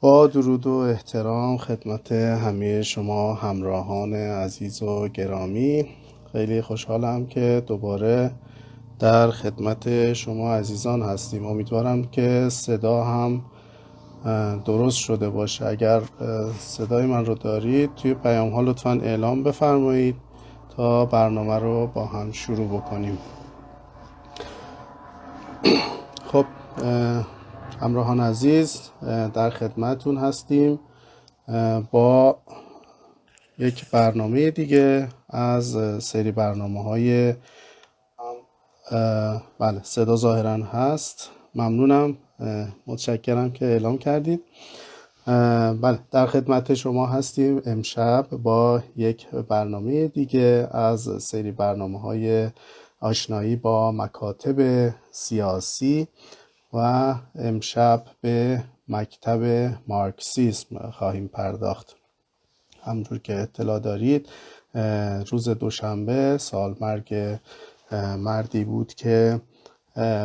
با درود و احترام خدمت همه شما همراهان عزیز و گرامی، خیلی خوشحالم که دوباره در خدمت شما عزیزان هستیم. امیدوارم که صدا هم درست شده باشه. اگر صدای من رو دارید توی پیام ها لطفاً اعلام بفرمایید تا برنامه رو با هم شروع بکنیم. خب همراهان عزیز، در خدمتون هستیم با یک برنامه دیگه از سری برنامه‌های بله، صدا ظاهرا هست. ممنونم، متشکرم که اعلام کردید. بله، در خدمت شما هستیم امشب با یک برنامه دیگه از سری برنامه‌های آشنایی با مکاتب سیاسی و امشب به مکتب مارکسیسم خواهیم پرداخت. همونطور که اطلاع دارید روز دوشنبه سالمرگ مردی بود که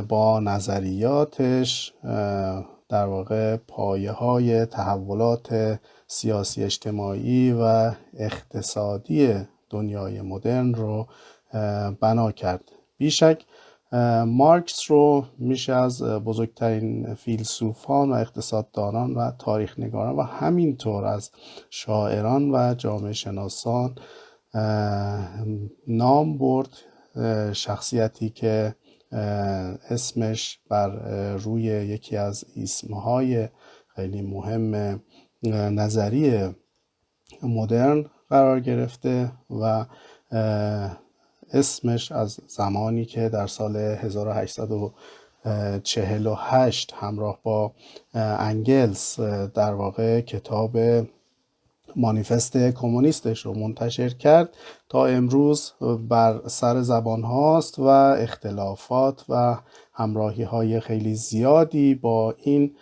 با نظریاتش در واقع پایه‌های تحولات سیاسی اجتماعی و اقتصادی دنیای مدرن رو بنا کرد. بیشک مارکس رو میشه از بزرگترین فیلسوفان و اقتصاددانان و تاریخ نگاران و همینطور از شاعران و جامعه شناسان نام برد. شخصیتی که اسمش بر روی یکی از اسمهای خیلی مهم نظریه مدرن قرار گرفته و اسمش از زمانی که در سال 1848 همراه با انگلس در واقع کتاب مانیفست کمونیستش رو منتشر کرد تا امروز بر سر زبان هاست و اختلافات و همراهی های خیلی زیادی با این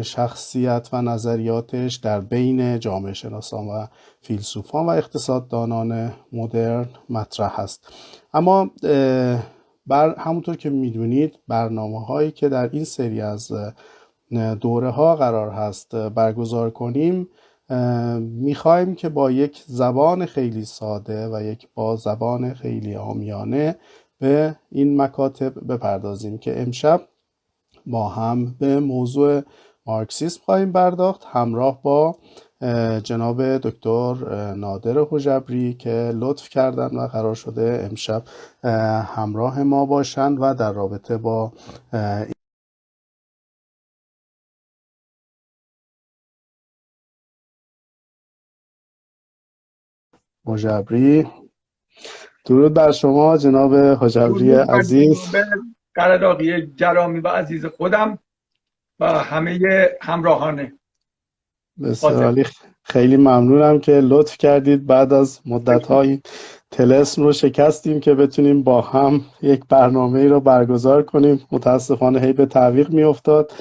شخصیت و نظریاتش در بین جامعه شناسان و فیلسوفان و اقتصاددانان مدرن مطرح است. اما همونطور که میدونید برنامه هایی که در این سری از دوره ها قرار هست برگزار کنیم میخوایم که با یک زبان خیلی ساده و با زبان خیلی عامیانه به این مکاتب بپردازیم که امشب با هم به موضوع مارکسیسم خواهیم پرداخت همراه با جناب دکتر نادر حجبری که لطف کردن و قرار شده امشب همراه ما باشند و در رابطه با حجبری. درود بر شما جناب حجبری درود بر عزیز. جناب قره‌داغی گرامی و عزیز خودم و همه همراهانه بسیار حاضر. عالی. خیلی ممنونم که لطف کردید بعد از مدت‌های طلسم رو شکستیم که بتونیم با هم یک برنامه رو برگزار کنیم. متاسفانه هی به تعویق میافتاد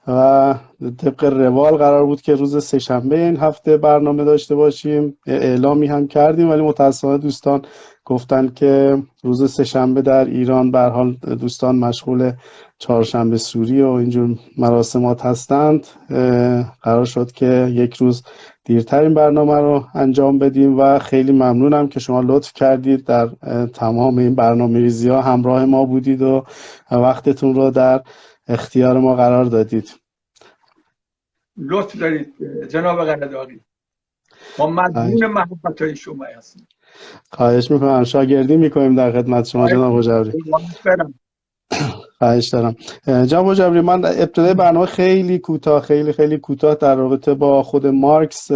و طبق روال قرار بود که روز سه‌شنبه این هفته برنامه داشته باشیم. اعلامی هم کردیم ولی متاسفانه دوستان گفتن که روز سه‌شنبه در ایران به هر حال دوستان مشغول چهارشنبه سوری و اینجور مراسمات هستند. قرار شد که یک روز دیرتر این برنامه رو انجام بدیم و خیلی ممنونم که شما لطف کردید در تمام این برنامه‌ریزی ها همراه ما بودید و وقتتون رو در اختیار ما قرار دادید. لطف دارید جناب قره‌داغی، ما مدیون محبت‌های شما هستیم. خواهش میکنم، شاگردی میکنیم در خدمت شما جناب حجبری. خواهش دارم. جناب حجبری، من ابتدای برنامه خیلی کوتاه در رابطه با خود مارکس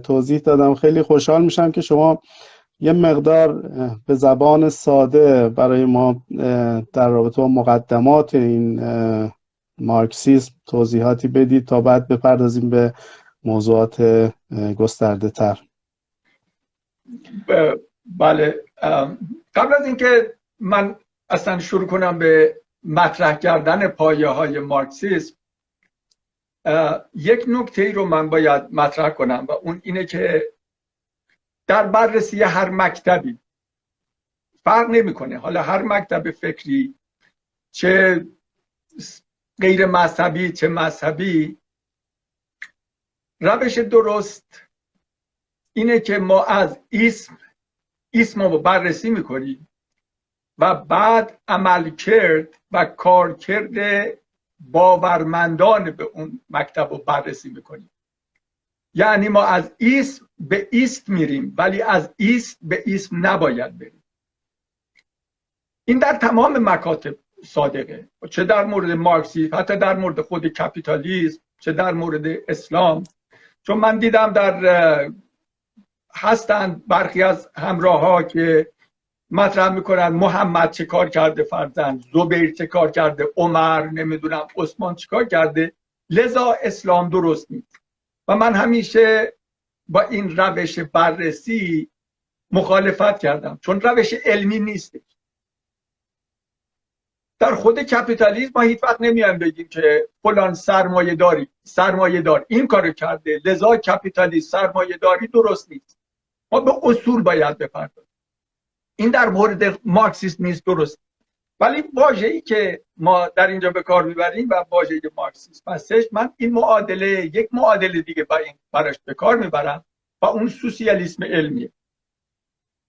توضیح دادم. خیلی خوشحال میشم که شما یه مقدار به زبان ساده برای ما در رابطه با مقدمات این مارکسیسم توضیحاتی بدید تا بعد بپردازیم به موضوعات گسترده تر. بله، قبل از اینکه من اصلا شروع کنم به مطرح کردن پایه‌های مارکسیسم، یک نکته رو من باید مطرح کنم و اون اینه که در بررسی هر مکتبی فرق نمیکنه، حالا هر مکتب فکری چه غیر مذهبی چه مذهبی، روش درست اینه که ما از اسم رو بررسی میکنیم و بعد عملکرد و کارکرد باورمندان به اون مکتب رو بررسی میکنیم. یعنی ما از اسم به اسم میریم ولی از اسم به اسم نباید بریم. این در تمام مکاتب صادقه، چه در مورد مارکسیسم، حتی در مورد خود کپیتالیسم، چه در مورد اسلام. چون من دیدم هستند برخی از همراه ها که مطرح میکنن محمد چه کار کرده، فرزند زبیر چه کار کرده، عمر، نمیدونم عثمان چه کار کرده، لذا اسلام درست نیست. و من همیشه با این روش بررسی مخالفت کردم، چون روش علمی نیست. در خود کپیتالیسم ما هیچ وقت نمیایم بگیم که فلان سرمایه دار این کارو کرده لذا کپیتالیسم سرمایه داری درست نیست. ما به اصول باید بپردازیم. این در مورد مارکسیسم نیست، درست. ولی واژه‌ای که ما در اینجا به کار میبریم و واژه مارکسیسم هستش، من این یک معادله دیگه براش به کار میبرم و اون سوسیالیسم علمیه.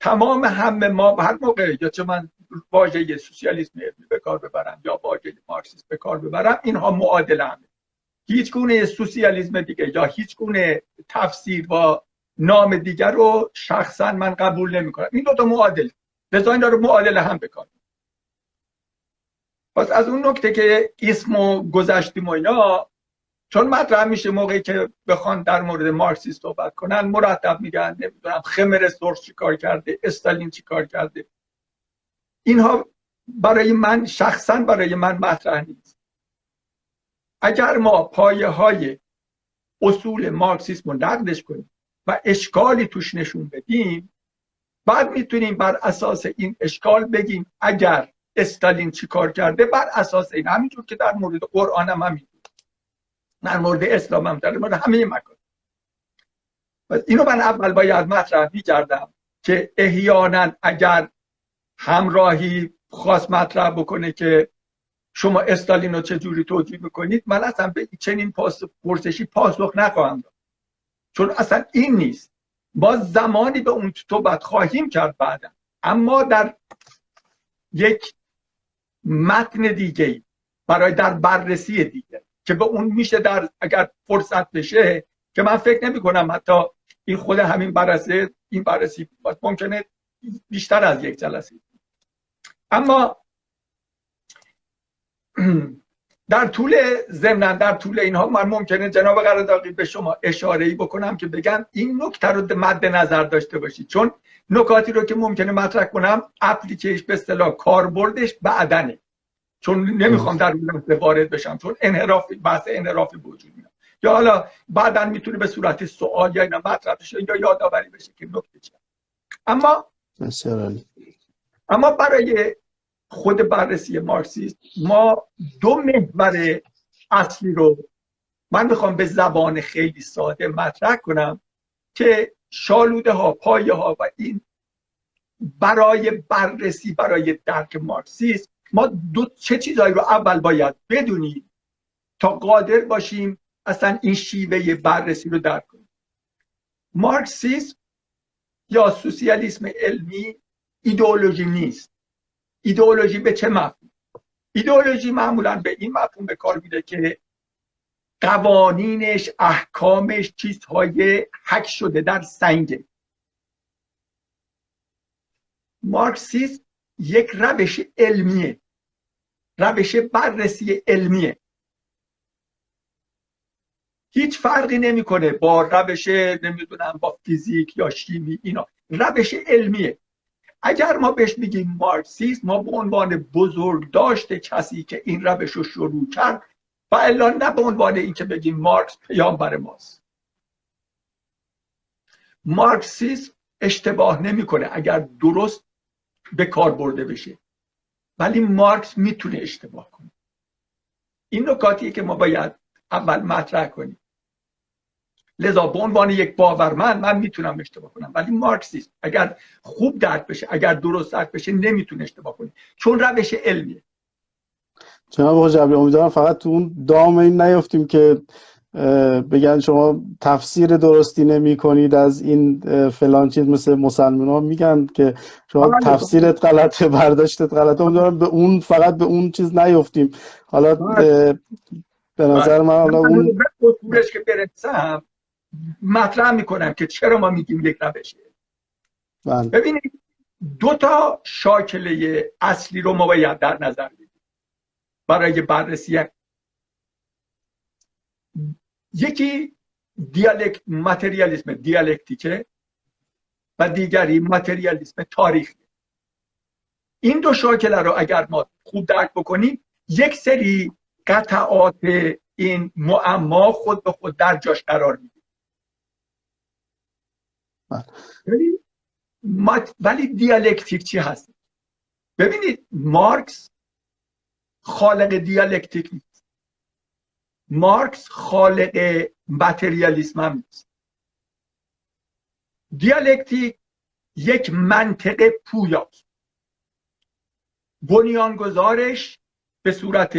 تمام همه ما هر موقع یا چه من واژه سوسیالیسم علمی به کار ببرم یا واژه مارکسیسم به کار ببرم، اینها معادله همه. هیچ گونه سوسیالیسم دیگه یا هیچ گونه تفسیر با نام دیگر رو شخصا من قبول نمی‌کنم. این دو تا معادله، لذا اینا رو معادله هم بکن. پس از اون نکته که اسمو گذشتیم و اینا، چون مطرح میشه موقعی که بخوان در مورد مارکسیسم صحبت کنن مرتب میگن نمیدونم خمر سورس چی کار کرده، استالین چی کار کرده. اینها برای من شخصا مطرح نیست. اگر ما پایه های اصول مارکسیسم رو نقدش کنیم و اشکالی توش نشون بدیم، بعد میتونیم بر اساس این اشکال بگیم اگر استالین چی کار کرده، بر اساس این، همینجور که در مورد قرآن هم همینجور، در مورد اسلام هم، در مورد همه مکان. اینو من اول باید مطرح می‌کردم که احیانا اگر همراهی خواست مطرح بکنه که شما استالین رو چجوری توجیه میکنید، من اصلا به چنین پرسشی پاسخ نخواهم داد، چون اصلا این نیست. ما زمانی به اون صحبت خواهیم کرد بعدا، اما در یک متن دیگه برای در بررسی دیگه که به اون میشه در اگر فرصت بشه، که من فکر نمی کنم حتی این خود همین بررسی ممکنه بیشتر از یک جلسه. اما در طول اینها من ممکنه جناب قراداغی به شما اشاره‌ای بکنم که بگم این نکته رو مد نظر داشته باشید، چون نکاتی رو که ممکنه مطرح کنم اپلیکیش به اصطلاح کاربردش بعدنه، چون نمیخوام در اون لحظه وارد بشم، چون بحث انحرافی وجود میاد، یا حالا بعدن میتونه به صورت سوال یا اینا مطرح بشه یا یادآوری بشه که نکته چیه. اما برای خود بررسی مارکسیسم ما دو محور اصلی رو من میخوام به زبان خیلی ساده مطرح کنم که شالوده ها، پایه ها و این برای بررسی، برای درک مارکسیسم ما چه چیزایی رو اول باید بدونیم تا قادر باشیم اصلا این شیوه بررسی رو درک کنیم. مارکسیسم یا سوسیالیسم علمی ایدئولوژی نیست. ایدئولوژی به چه مفهوم؟ ایدئولوژی معمولا به این مفهوم به کار میره که قوانینش، احکامش چیزهای حک شده در سنگه. مارکسیسم یک روش علمیه، روش بررسی علمیه، هیچ فرقی نمیکنه با روش نمیدونم با فیزیک یا شیمی، اینا روش علمیه. اگر ما بهش بگیم مارکسیسم، ما به عنوان بزرگ داشته کسی که این روش رو شروع کرد و الا نه به عنوان این که بگیم مارکس پیامبر ماست. مارکسیسم اشتباه نمیکنه اگر درست به کار برده بشه، ولی مارکس میتونه اشتباه کنه. این نکاتیه که ما باید اول مطرح کنیم. لذا به عنوان یک باورمند من میتونم اشتباه کنم، ولی مارکسیسم اگر خوب درک بشه، اگر درست درک بشه، نمیتونه اشتباه کنه، چون روش علمیه. جناب آقای جبری، امیدوارم فقط تو اون دام این نیفتیم که بگن شما تفسیر درستی نمی کنید از این فلان چیز، مثل مسلمان ها میگن که شما تفسیرت غلطه، برداشتت غلطه، امیدوارم به اون فقط به اون چیز نیفتیم. حالا به نظر من حالا اون اصولش که برسم مطرح میکنم که چرا ما میگیم یک روشه. ببینید دو تا شاکله اصلی رو ما باید در نظر بگیریم برای بررسی. یکی ماتریالیسم دیالکتیکه و دیگری ماتریالیسم تاریخی. این دو شاکله رو اگر ما خوب درک بکنیم یک سری قطعات این معما خود به خود در جاش قرار میگیره. ولی دیالکتیک چی هست؟ ببینید مارکس خالق دیالکتیک نیست، مارکس خالق ماتریالیسم هم نیست. دیالکتیک یک منطق پویاست، بنیانگذارش به صورت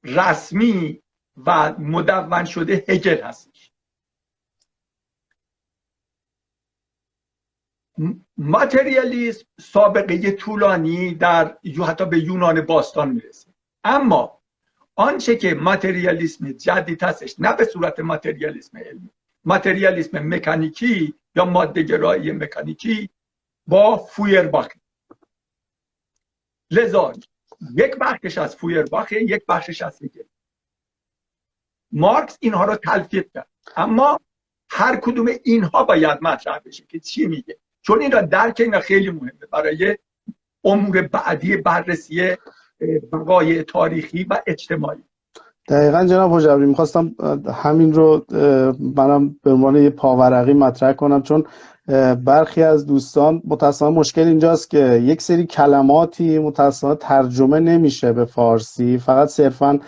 رسمی و مدون شده هگل هستش. ماتریالیسم سابقه طولانی در حتی به یونان باستان میرسه، اما آنچه که ماتریالیسم جدید هستش نه به صورت ماتریالیسم علمی، ماتریالیسم مکانیکی یا ماده‌گرایی مکانیکی با فویرباخ. لذا یک بخشش از فویرباخ، یک بخشش از هگل. مارکس اینها رو تلفیق کرد، اما هر کدوم اینها باید مطرح بشه که چی میگه، چون این را درک اینا خیلی مهمه برای امور بعدی بررسی بقای تاریخی و اجتماعی. دقیقاً جناب حجبری، میخواستم همین رو منم به عنوان یه پاورقی مطرح کنم، چون برخی از دوستان متأسفانه مشکل اینجاست که یک سری کلماتی متأسفانه ترجمه نمیشه به فارسی، فقط صرفاً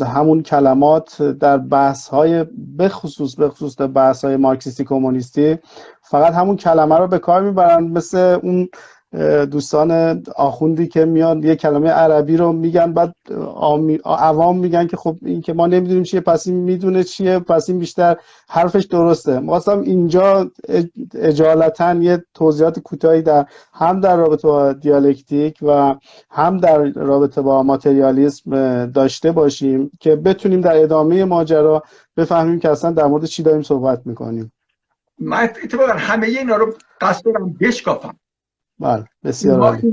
همون کلمات در بحث‌های به خصوص در بحث‌های مارکسیستی کمونیستی فقط همون کلمه رو به کار میبرن، مثل اون دوستان آخوندی که میان یه کلمه عربی رو میگن، بعد عوام میگن که خب این که ما نمیدونیم چیه، پس این میدونه چیه، پس این بیشتر حرفش درسته. خواستم اینجا اجالتا یه توضیحات کوتاهی هم در رابطه با دیالکتیک و هم در رابطه با ماتریالیسم داشته باشیم که بتونیم در ادامه ماجرا بفهمیم که اصلا در مورد چی داریم صحبت میکنیم. من اتفاقا همه اینا رو قصد دارم بشکافم. بله بسیار عالی.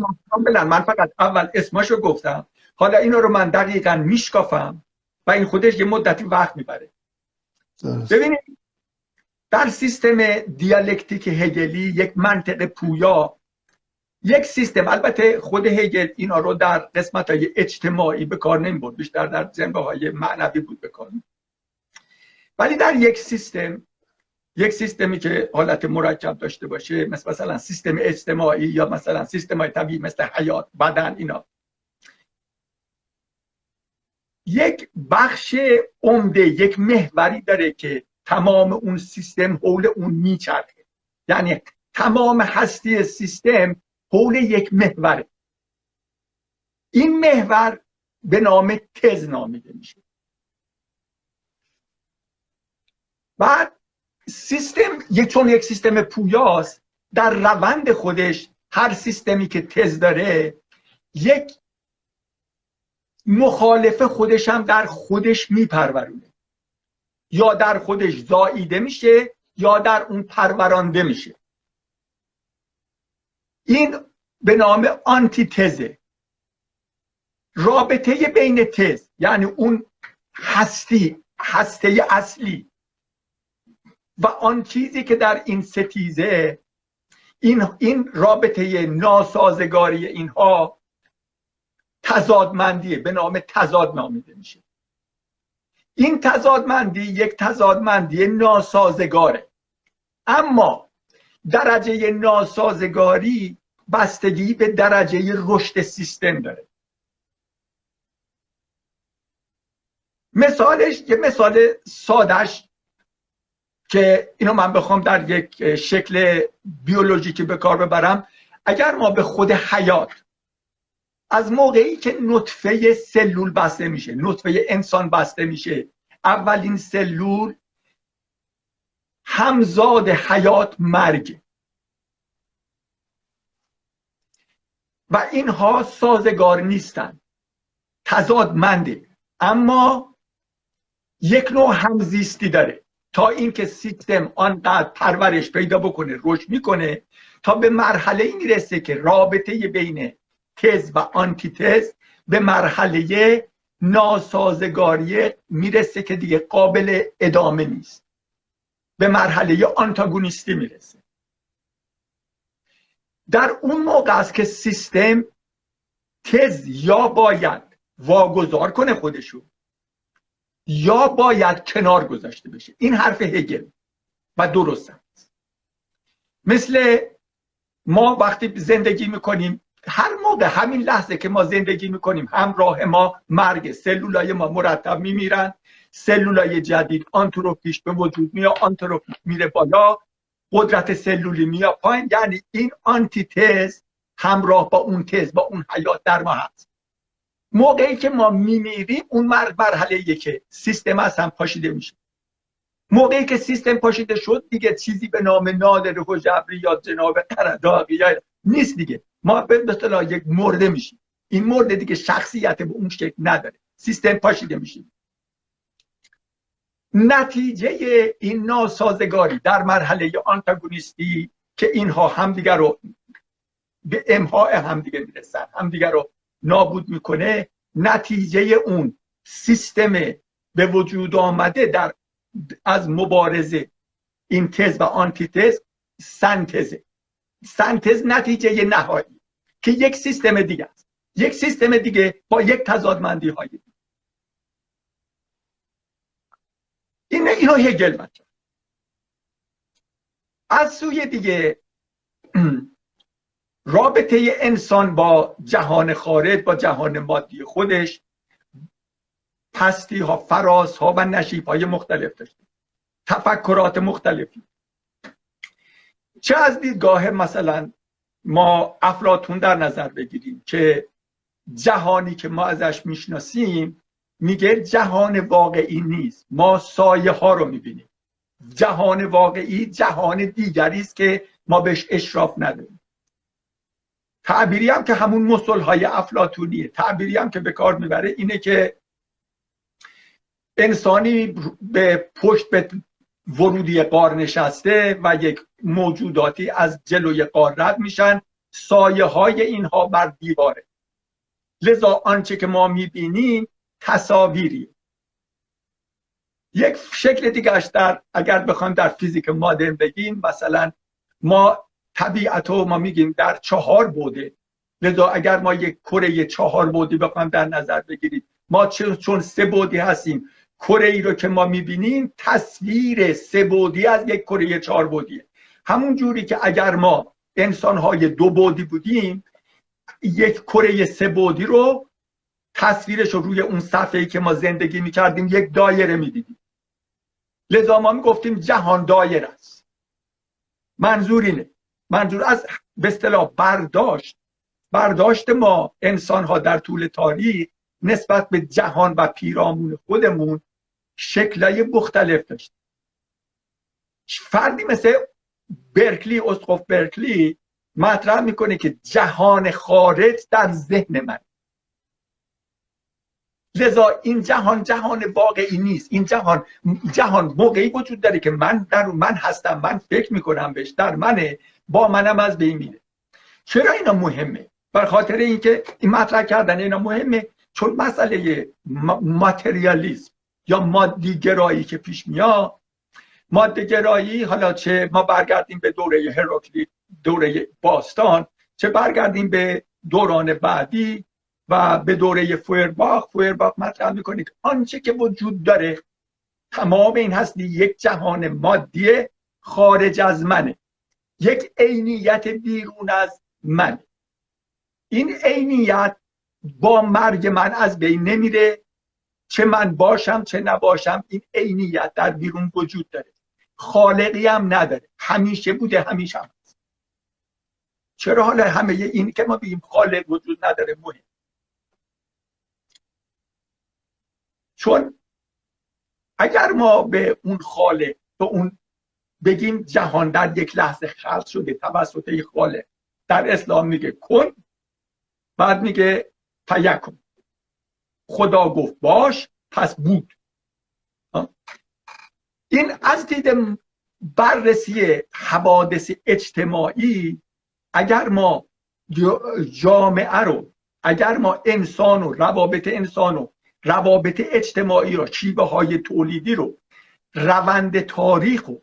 من فقط اول اسماشو گفتم، حالا اینا رو من دقیقاً میشکافم و این خودش یه مدتی وقت میبره. ببینید در سیستم دیالکتیک هگلی یک منطق پویا، یک سیستم، البته خود هگل اینا رو در قسمت‌های اجتماعی به کار نمیبرد، بیشتر در جنبه‌های معنوی بود به کار، ولی در یک سیستمی که حالت مرکب داشته باشه، مثلا سیستم اجتماعی یا مثلا سیستم‌های طبیعی مثل حیات، بدن، اینا یک بخش عمده، یک محوری داره که تمام اون سیستم حول اون میچرخه، یعنی تمام هستی سیستم حول یک محوره. این محور به نام تز نامیده میشه. بعد سیستم چون یک سیستم پویاست، در روند خودش هر سیستمی که تز داره یک مخالف خودش هم در خودش میپرورونه، یا در خودش زاییده میشه یا در اون پرورانده میشه. این به نام آنتی تزه. رابطه بین تز، یعنی اون هسته اصلی و آن چیزی که در این ستیزه، این رابطه ناسازگاری اینها تضادمندیه، به نام تضاد نامیده میشه. این تضادمندی یک تضادمندی ناسازگاره، اما درجه ناسازگاری بستگی به درجه رشد سیستم داره. یه مثال سادهش که اینو من بخوام در یک شکل بیولوژیکی به کار ببرم، اگر ما به خود حیات از موقعی که نطفه سلول بسته میشه، نطفه انسان بسته میشه، اولین سلول همزاد حیات مرگ و اینها سازگار نیستند، تضادمنده، اما یک نوع همزیستی داره تا اینکه سیستم آنقدر پرورش پیدا بکنه، رشد میکنه تا به مرحله ای میرسه که رابطه بین تز و آنتی تز به مرحله ناسازگاری میرسه که دیگه قابل ادامه نیست، به مرحله آنتاگونیستی میرسه. در اون موقع است که سیستم تز یا باید واگذار کنه خودشو یا باید کنار گذاشته بشه. این حرف هگل و درست است. مثل ما وقتی زندگی میکنیم، هر موقع همین لحظه که ما زندگی میکنیم همراه ما مرگ، سلولای ما مرتب میمیرن، سلولای جدید آنتروپیش به وجود میاد، آنتروپیش میره بالا، قدرت سلولی میاد پایین. یعنی این آنتی تز همراه با اون تز، با اون حیات در ما هست. موقعی که ما میمیریم اون مرحله که سیستم از هم پاشیده میشه. موقعی که سیستم پاشیده شد دیگه چیزی به نام نادر و جبری یا جناب قرضاقی نیست دیگه. ما به اصطلاح یک مرده میشیم. این مرده دیگه شخصیت به اون شکل نداره، سیستم پاشیده میشه. نتیجه این ناسازگاری در مرحله آنتاگونیستی که اینها همدیگر رو به امحاء همدیگه میرسن، همدیگر رو نابود میکنه، نتیجه اون سیستم به وجود آمده در از مبارزه این تز و آنتی تز سنتزه. سنتز نتیجه نهایی که یک سیستم دیگه است، یک سیستم دیگه با یک تضادمندی های دیگه. اینو هگل مطرح. از سوی دیگه رابطه انسان با جهان خارج، با جهان مادی خودش پستی ها، فراز ها و نشیب های مختلف داشته، تفکرات مختلفی. چه از دیدگاه مثلا ما افلاطون در نظر بگیریم که جهانی که ما ازش میشناسیم میگه جهان واقعی نیست، ما سایه ها رو میبینیم. جهان واقعی جهان دیگری است که ما بهش اشراف نداریم. تعبیری هم که همون مثل های افلاطونیه، تعبیری هم که به کار میبره اینه که انسانی به پشت به ورودی غار نشسته و یک موجوداتی از جلوی غار رد میشن، سایه های اینها بر دیواره، لذا آنچه که ما میبینیم تصاویری. یک شکل دیگهش در اگر بخوام در فیزیک مدرن بگیم، مثلا ما طبیعت رو ما میگیم در 4 بعده، لذا اگر ما یک کره 4 بعدی بخوام در نظر بگیریم، ما چون 3 بعدی هستیم، کره ای رو که ما میبینیم تصویر 3 بعدی از یک کره 4 بعدیه. همون جوری که اگر ما انسان‌های 2 بعدی بودیم، یک کره 3 بعدی رو تصویرش رو روی اون صفحه‌ای که ما زندگی میکردیم یک دایره میدیدیم. لذا ما میگفتیم جهان دایره است. منظور اینه، منظور از به اصطلاح برداشت ما انسان‌ها در طول تاریخ نسبت به جهان و پیرامون خودمون شکل‌های مختلف داشت. فردی مثل برکلی، اسقف برکلی مطرح میکنه که جهان خارج در ذهن من، لذا این جهان واقعی نیست. این جهان موقعی وجود داره که من در من هستم، من فکر میکنم بهش، در منه، با منم از بین میره. چرا اینا مهمه؟ بر خاطر اینکه این مطرح کردن اینا مهمه چون مسئله ماتریالیسم یا مادی گرایی که پیش میاد، ماده گرایی، حالا چه ما برگردیم به دوره هراکلیت، دوره باستان، چه برگردیم به دوران بعدی و به دوره فویرباخ مطرح میکنه که آنچه که وجود داره تمام این هستی یک جهان مادی خارج از منه، یک عینیت بیرون از من. این عینیت با مرگ من از بین نمیره، چه من باشم چه نباشم این عینیت در بیرون وجود داره، خالقی هم نداره، همیشه بوده، همیشه هم هست. چرا حالا همه این که ما بگیم خالق وجود نداره مهم؟ چون اگر ما به اون خالق، به اون بگیم جهان در یک لحظه خلق شده توسط یک خالق، در اسلام میگه کن، بعد میگه فیکون، خدا گفت باش پس بود. این از دید بررسی حوادث اجتماعی، اگر ما جامعه رو، اگر ما انسان و روابط اجتماعی رو، شیوه های تولیدی رو، روند تاریخ رو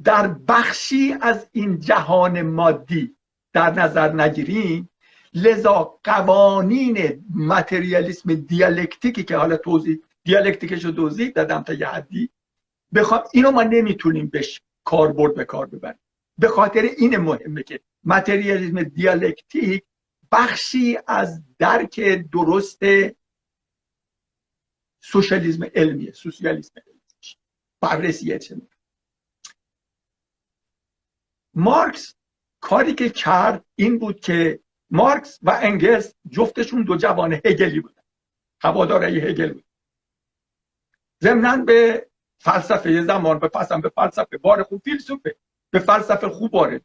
در بخشی از این جهان مادی در نظر نگیریم، لذا قوانین متریالیسم دیالکتیکی که حالا دیالکتیکش رو توضیح دادم تا یه حدی، بخوام اینو ما نمیتونیم بهش کاربرد به کار ببریم. به خاطر این مهمه که متریالیسم دیالکتیک بخشی از درک درست سوشالیسم علمیه، بررسی اجتماعی. مارکس کاری که کرد این بود که مارکس و انگلس جفتشون دو جوان هگلی بودن، هواداری هگل بود. ضمناً به فلسفه زمان، به فلسفه بار خوب فیلسوفه، به فلسفه خوب وارد.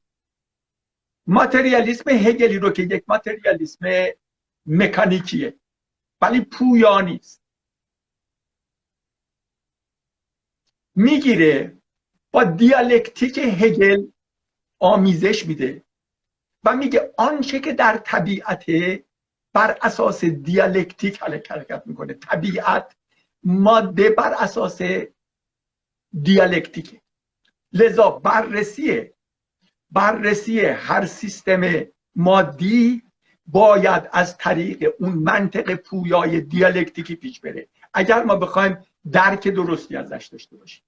ماتریالیسم هگلی رو که یک ماتریالیسم مکانیکیه ولی پویا نیست، میگیره با دیالکتیک هگل آمیزش میده و میگه آنچه که در طبیعت بر اساس دیالکتیک حرکت میکنه، طبیعت ماده بر اساس دیالکتیکه. لذا بررسی هر سیستم مادی باید از طریق اون منطق پویای دیالکتیکی پیش بره اگر ما بخوایم درک درستی ازش داشته باشیم.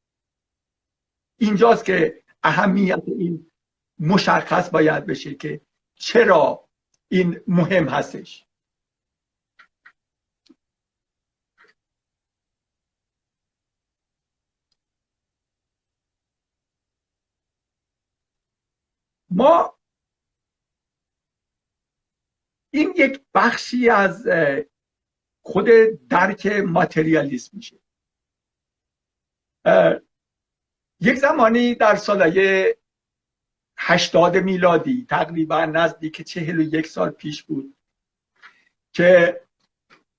اینجاست که اهمیت این مشخص باید بشه که چرا این مهم هستش. ما این یک بخشی از خود درک ماتریالیسم میشه. یک زمانی در سالهای 80 میلادی، تقریبا نزدیک 41 سال پیش بود که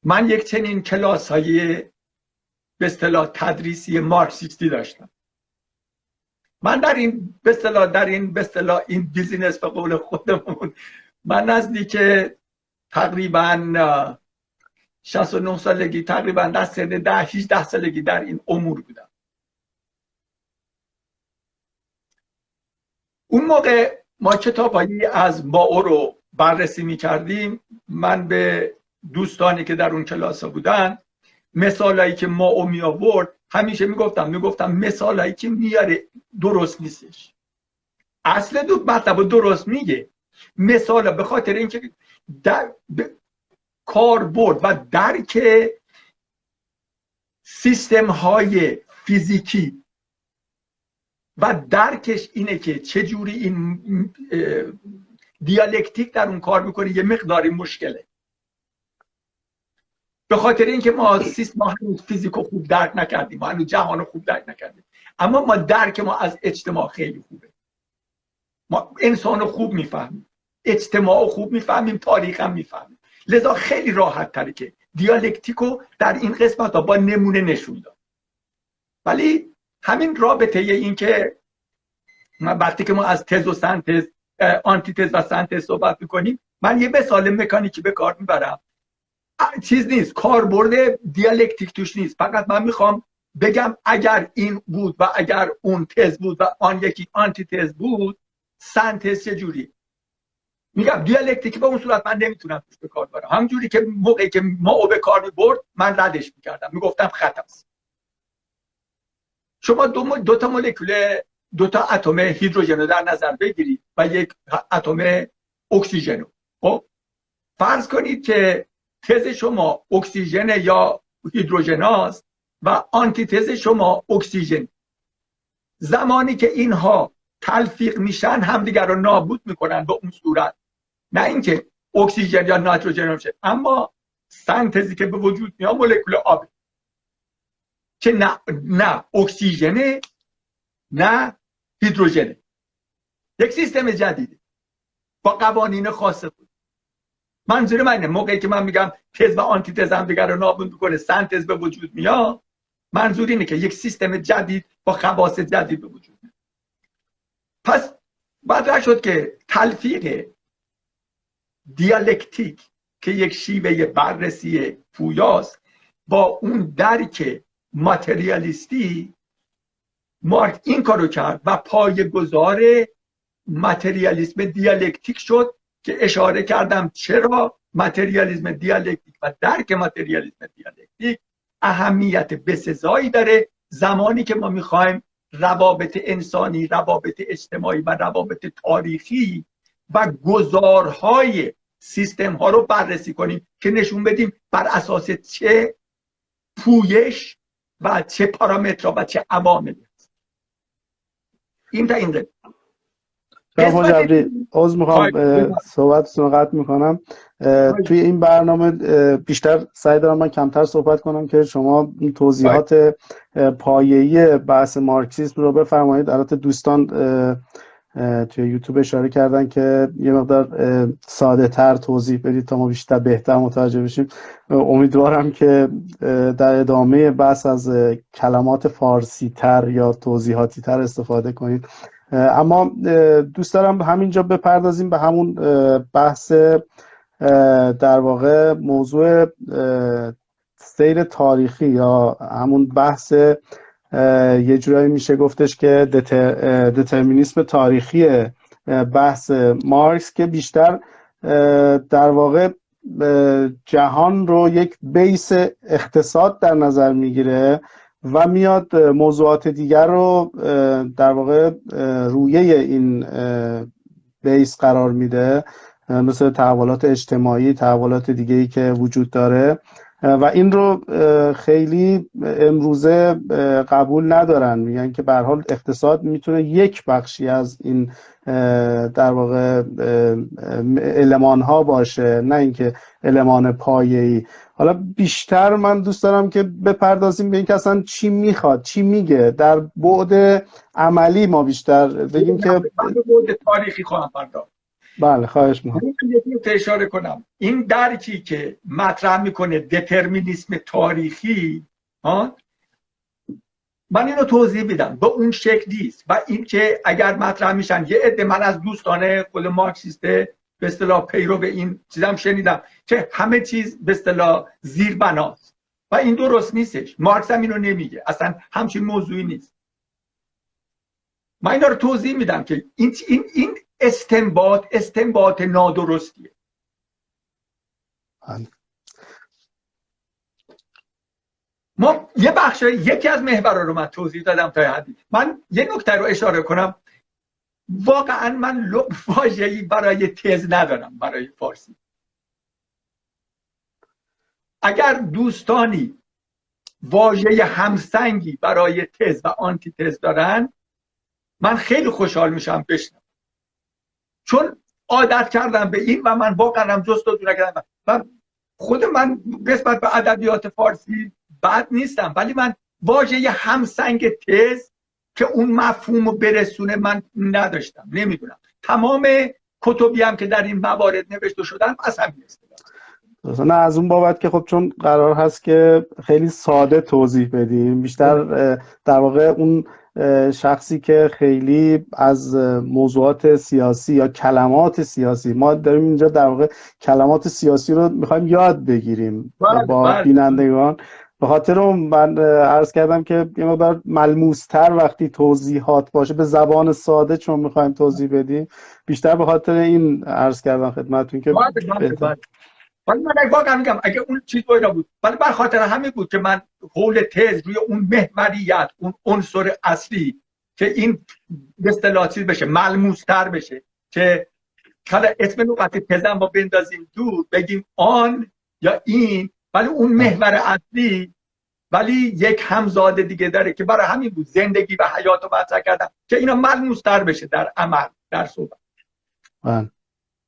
من یک چنین کلاس‌های به اصطلاح تدریسی مارکسیستی داشتم. من در این به اصطلاح این بیزینس به قول خودمون، من نزدیک تقریبا 69 سالگی، تقریبا در سن 18 سالگی در این امور بودم. اون موقع ما کتابایی از مائو رو بررسی می کردیم. من به دوستانی که در اون کلاس بودن مثالایی که مائو می آورد همیشه میگفتم مثالایی که میاره درست نیستش. اصل دو مطلب درست میگه، مثال به خاطر اینکه کاربرد و درک سیستم های فیزیکی و درکش اینه که چجوری این دیالکتیک در اون کار میکنه یه مقداری مشکله. به خاطر اینکه ما هنوز فیزیکو خوب درک نکردیم، ما هنوز جهان خوب درک نکردیم، اما ما درک ما از اجتماع خیلی خوبه. ما انسان خوب میفهمیم، اجتماع خوب میفهمیم، تاریخ هم میفهمیم. لذا خیلی راحت تره که دیالکتیکو در این قسمت ها با نمونه نشون داد. ولی همین رابطه این که وقتی که ما از تز و سنتز، آنتی تز و سنتز صحبت میکنیم، من یه مثال مکانیکی به کار میبرم. چیز نیست، کاربرد دیالکتیک توش نیست، فقط من میخوام بگم اگر این بود و اگر اون تز بود و آن یکی آنتی تز بود، سنتز چجوری؟ میگم دیالکتیک به اون صورت من نمیتونم توش به کار ببرم. همونجوری که موقعی که ما او به کار میبرد من ردش میکردم، میگفتم خطاست. شما دو تا مولکول، دو تا اتم هیدروژن رو در نظر بگیرید و یک اتم اکسیژن رو. خب فرض کنید که تز شما اکسیژن یا هیدروژن است و آنتی تز شما اکسیژن. زمانی که اینها تلفیق میشن همدیگر رو نابود میکنن به اون صورت، نه اینکه اکسیژن یا نیتروژن میشه. اما سنتزی که به وجود میاد مولکول آب. که نه اکسیژن نه هیدروژن. یک سیستم جدیده با قوانین خاص خود. منظور من اینه موقعی که من میگم تز و آنتی تز هم دیگر رو نابود میکنه، سنتز به وجود میاد، منظور اینه که یک سیستم جدید با خواص جدید به وجود میاد. پس مطرح شد که تلفیق دیالکتیک که یک شیوه بررسی پویاست با اون درک ماتریالیستی، مارکس این کارو کرد و پایه‌گذار ماتریالیسم دیالکتیک شد که اشاره کردم چرا ماتریالیسم دیالکتیک و درک ماتریالیسم دیالکتیک اهمیت بسزایی داره زمانی که ما میخوایم روابط انسانی، روابط اجتماعی و روابط تاریخی و گذارهای سیستم ها رو بررسی کنیم که نشون بدیم بر اساس چه پویش و چه پارامترها و چه عواملی. این تا این جناب جبری عذر میخوام صحبتتون رو قطع میکنم. توی این برنامه بیشتر سعی دارم من کمتر صحبت کنم که شما این توضیحات پایه‌ای بحث مارکسیسم رو بفرمایید. البته دوستان توی یوتیوب اشاره کردن که یه مقدار ساده تر توضیح بدید تا ما بیشتر بهتر متوجه بشیم. امیدوارم که در ادامه بحث از کلمات فارسی تر یا توضیحاتی تر استفاده کنید. اما دوست دارم همینجا بپردازیم به همون بحث در واقع موضوع سیر تاریخی یا همون بحث یه جورایی میشه گفتش که دترمینیسم تاریخی بحث مارکس که بیشتر در واقع جهان رو یک بیس اقتصاد در نظر میگیره و میاد موضوعات دیگر رو در واقع رویه این بیس قرار میده، مثل تحولات اجتماعی، تحولات دیگه‌ای که وجود داره و این رو خیلی امروزه قبول ندارن. میگن که به هر حال اقتصاد میتونه یک بخشی از این در واقع المان ها باشه، نه اینکه المان پایه‌ای. حالا بیشتر من دوست دارم که بپردازیم به این که اصلا چی میخواد، چی میگه در بعد عملی. ما بیشتر بگیم که بعد تاریخی خواهم پرداخت. بله خواهش می‌کنم. یکی اشاره کنم، این درکی که مطرح میکنه دترمینیسم تاریخی، من اینو توضیح بدم به اون شکل نیست و این که اگر مطرح میشن یه عده، من از دوستان خود مارکسیسته به اصطلاح پیرو به این چیزام شنیدم که همه چیز به اصطلاح زیر بناست و این درست نیستش. مارکس هم اینو نمیگه، اصلا همچین موضوعی نیست. من اینا رو توضیح میدم که این استنباط نادرستیه. ما یه بخش یکی از محورها رو من توضیح دادم تا حدی. من یه نکته رو اشاره کنم. واقعا من واژه‌ای برای تز ندارم برای فارسی. اگر دوستانی واژه همسنگی برای تز و آنتی تز دارن، من خیلی خوشحال میشم بشنوم، چون عادت کردم به این و من واقعا جستجو نکردم و خود من نسبت به ادبیات فارسی بد نیستم، ولی من واژه همسنگ تز که اون مفهوم رو برسونه من نداشتم، نمیدونم. تمام کتبی هم که در این موارد نوشته شدن اصلا نیست. نه از اون بابت که خب چون قرار هست که خیلی ساده توضیح بدیم، بیشتر در واقع اون شخصی که خیلی از موضوعات سیاسی یا کلمات سیاسی، ما داریم اینجا در واقع کلمات سیاسی رو میخوایم یاد بگیریم با بینندگان، به خاطر اون من عرض کردم که یه مقدار ملموس‌تر وقتی توضیحات باشه به زبان ساده، چون میخوایم توضیح بدیم، بیشتر به خاطر این عرض کردم خدمتتون که ولی من واقعا میگم اگه اون چیز باید بود، ولی بر خاطر همین بود که من حول تز روی اون محوریت، اون عنصر اصلی که این به اصطلاح چیز بشه، ملموس‌تر بشه، که حالا اسم لغت تزم با بندازیم دور، بگیم آن یا این، ولی اون محور اصلی ولی یک همزاده دیگه داره که برای همین بود زندگی و حیات رو مطرح کردم که اینا ملموس‌تر بشه در عمل، در صحبت.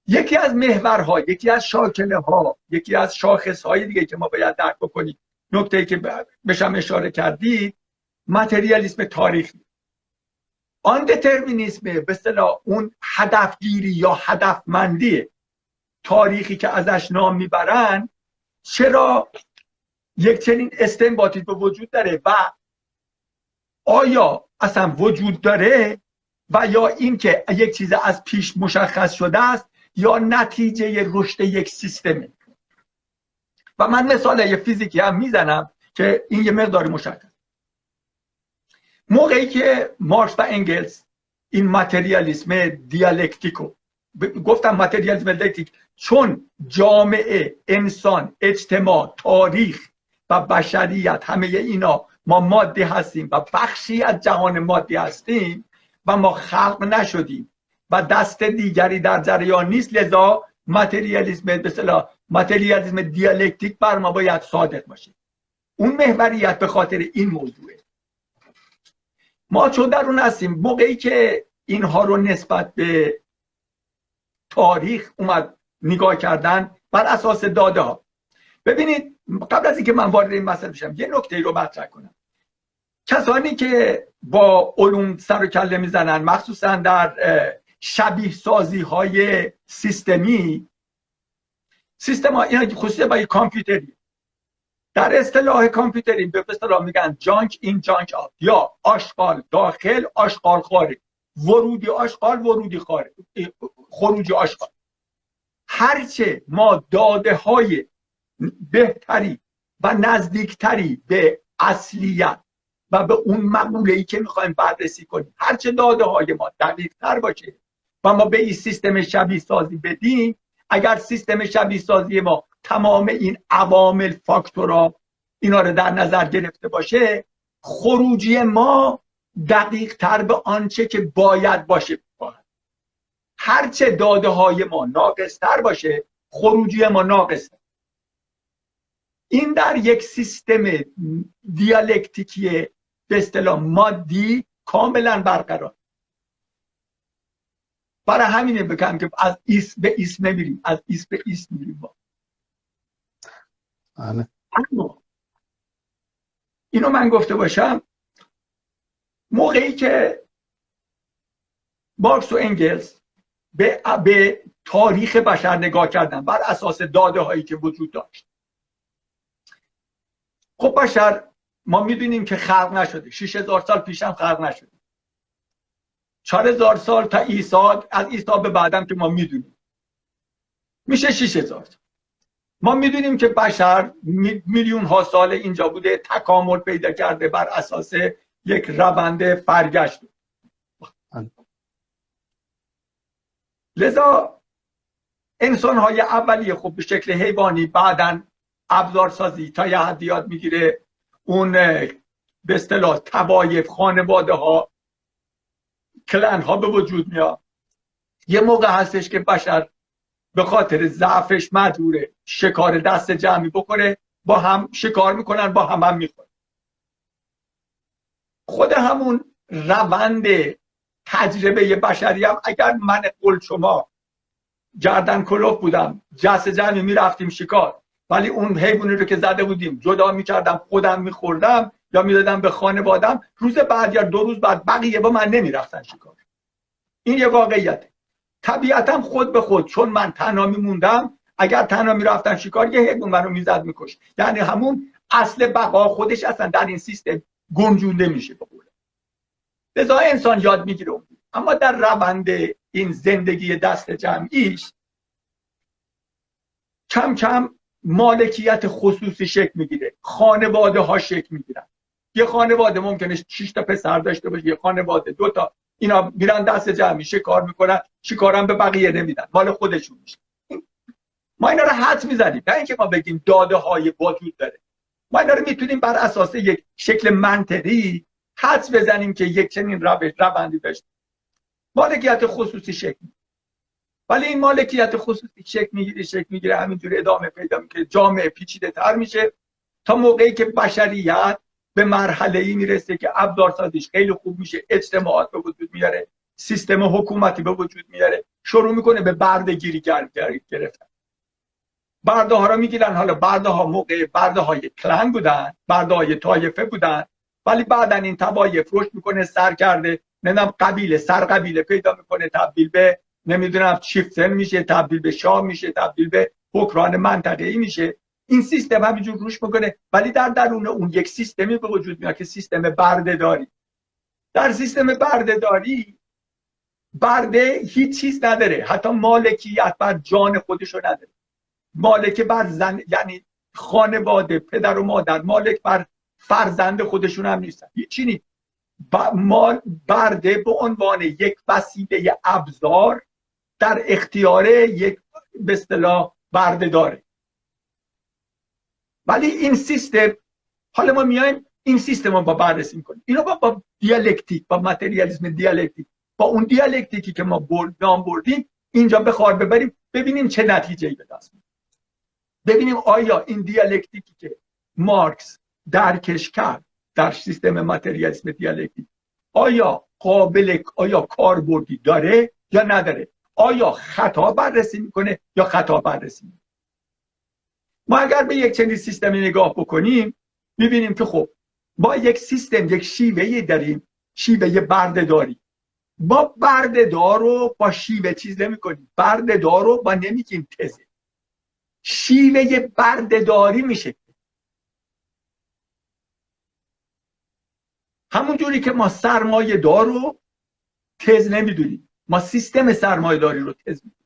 یکی از محورها، یکی از شاکله ها، یکی از شاخص های دیگه که ما باید درک بکنیم نکته‌ای که بهشم اشاره کردید، متریالیسم تاریخی. آن دترمینیسم به اصطلاح اون هدفگیری یا هدفمندی تاریخی که ازش نام میبرن، چرا یک چنین استنباطی به وجود داره و آیا اصلا وجود داره و یا اینکه یک چیز از پیش مشخص شده است یا نتیجه رشد یک سیستمه. و من مثال فیزیکی هم میزنم که این یه مقداری مشخص. موقعی که مارکس و انگلس این متریالیسم دیالکتیکو، گفتم متریالیسم دیالکتیک چون جامعه، انسان، اجتماع، تاریخ و بشریت همه اینا ما مادی هستیم و بخشی از جهان مادی هستیم و ما خلق نشدیم و دست دیگری در جریان نیست، لذا متریالیسم به اصطلاح متریالیسم دیالکتیک بر ما باید صادق باشه. اون محوریت به خاطر این موضوعه. ما چون در اون هستیم، موقعی که اینها رو نسبت به تاریخ اومد نگاه کردن بر اساس داده ها. ببینید، قبل از اینکه من وارد این مسئله بشم یه نکته رو مطرح کنم. کسانی که با علوم سر و کله میزنن، مخصوصا در شبیه سازی های سیستمی، سیستم ها اینا خصوصا با کامپیوتری، در اصطلاح کامپیوتری به اصطلاح میگن جانک این جانک آوت، یا آشغال داخل آشغال خارج، ورودی آشغال ورودی خارج، خروجی آشغال. هرچه ما داده های بهتری و نزدیکتری به اصلیت و به اون مقوله‌ای که میخوایم بررسی کنیم، هرچه داده های ما دقیق تر باشه و ما به این سیستم شبیه سازی بدیم، اگر سیستم شبیه سازی ما تمام این عوامل، فاکتورها اینا رو در نظر گرفته باشه، خروجی ما دقیق تر به آنچه که باید باشه. هرچه داده های ما ناقص تر باشه، خروجی ما ناقص تر. این در یک سیستم دیالکتیکی به اصطلاح مادی کاملا برقرار. برای همینه بگم که از اسم به اسم نمیریم، از اسم به اسم میریم. اما اینو من گفته باشم، موقعی که مارکس و انگلس به تاریخ بشر نگاه کردن بر اساس داده هایی که وجود داشت، خب بشر ما میدونیم که خلق نشده، 6000 سال پیش هم خلق نشده، 4000 سال تا عیسی، از عیسی به بعدم که ما میدونیم میشه 6000 سال. ما میدونیم که بشر میلیون ها سال اینجا بوده، تکامل پیدا کرده بر اساس یک روند فرگشت. لذا انسان های اولیه خب به شکل حیوانی، بعداً ابزارسازی تا یه حدی یاد میگیره، اون به اصطلاح طوایف، خانواده ها، کلن ها به وجود میاد. یه موقع هستش که بشر به خاطر ضعفش مجبوره شکار دست جمعی بکنه، با هم شکار میکنن، با هم میخورن. خود همون روند تجربه بشری هم، اگر من قول شما گردن کلوف بودم، دست جمعی میرفتیم شکار، ولی اون حیوانی رو که زده بودیم جدا میکردم، خودم میخوردم یا میدادم به خانوادم، روز بعد یا 2 روز بعد بقیه با من نمیرفتن شکار. این یه واقعیته. طبیعتا خود به خود، چون من تنها میموندم، اگر تنها میرفتن شکار یه حیوان منو میزد میکش. یعنی همون اصل بقا خودش اصلا در این سیستم گنجونده میشه به قوله. لذا انسان یاد میگیره. اما در روند این زندگی دست جمعیش کم کم مالکیت خصوصی شکل میگیره، خانواده ها شکل میگیرن. یه خانواده ممکنه 6 تا پسر داشته باشه، یه خانواده 2 تا. اینا میرن دست جمعی شکار میکنن، شکارم به بقیه نمیدن، مال خودشون میشه. ما اینا رو حدس میزنیم، نه اینکه ما بگیم داده های وجود داره. ما اینا رو میتونیم بر اساس یک شکل منطقی حدس بزنیم که یک چنین روندی داشته. مالکیت خصوصی شکل میگیره. ولی این مالکیت خصوصی شکل میگیره همینجوری ادامه پیدا میکنه، جامعه پیچیده تر میشه تا موقعی که بشریت به مرحله‌ای میرسه که ابزارسازیش خیلی خوب میشه، اجتماعات به وجود میاره، سیستم حکومتی به وجود میاره، شروع میکنه به برده‌گیری گرفتن. برده ها رو میگیرن. حالا برده ها موقع برده های کلن بودن، برده های طایفه بودن، ولی بعدا این طوایف رشد میکنه، سر کرده، نمیدونم قبیله سر قبیله پیدا میکنه، تبدیل به نمیدونم چیفتن میشه، تبدیل به شاه میشه، تبدیل به حکمران منطقه‌ای میشه. این سیستم همینجور رشد میکنه، ولی در درون اون یک سیستمی به وجود میاد که سیستم بردهداری. در سیستم بردهداری برده هیچ چیز نداره، حتی مالکیت بر جان خودشو نداره. مالک بر زن، یعنی خانواده، پدر و مادر مالک بر فرزند خودشون هم نیستن، هیچی نیست. برده به عنوان یک وسیله ابزار در اختیار یک به اصطلاح برده داره. ولی این سیستم، حالا ما میایم این سیستم رو با بررسی میکنیم، اینو با دیالکتیک، با متریالیسم دیالکتیک، با اون دیالکتیکی که ما نام بردیم اینجا بخوار ببریم، ببینیم چه نتیجه‌ای به دست میاد. ببینیم آیا این دیالکتیکی که مارکس درکش کرد در سیستم متریالیسم دیالکتیک آیا کاربردی داره یا نداره، آیا خطا بررسی میکنه یا خطا بررسی میکنه. ما اگر به یک چنین سیستمی نگاه بکنیم میبینیم که خب ما یک سیستم، یک شیوهی داریم، شیوه بردهداری. ما بردهدار رو با شیوه چیز نمی کنیم، بردهدار رو با نمیگیم تزه، شیوه بردهداری میشه. همون جوری که ما سرمایه دار رو تز نمیدونیم، ما سیستم سرمایه داری رو تز میدونیم.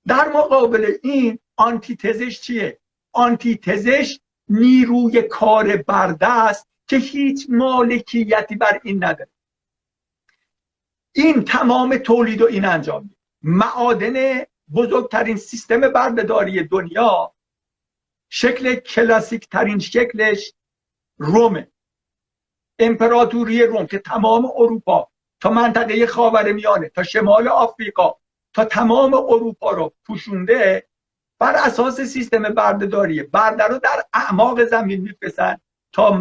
در مقابل این آنتی تزش چیه؟ آنتی تزش نیروی کار برده است که هیچ مالکیتی بر این نداره. این تمام تولید و این انجام میده. معادن بزرگترین سیستم بردهداری دنیا، شکل کلاسیک ترین شکلش رومه، امپراتوری روم که تمام اروپا تا منطقه خاورمیانه تا شمال آفریقا تا تمام اروپا رو پوشونده، بر اساس سیستم بردهداری. برده رو در اعماق زمین میفرستن تا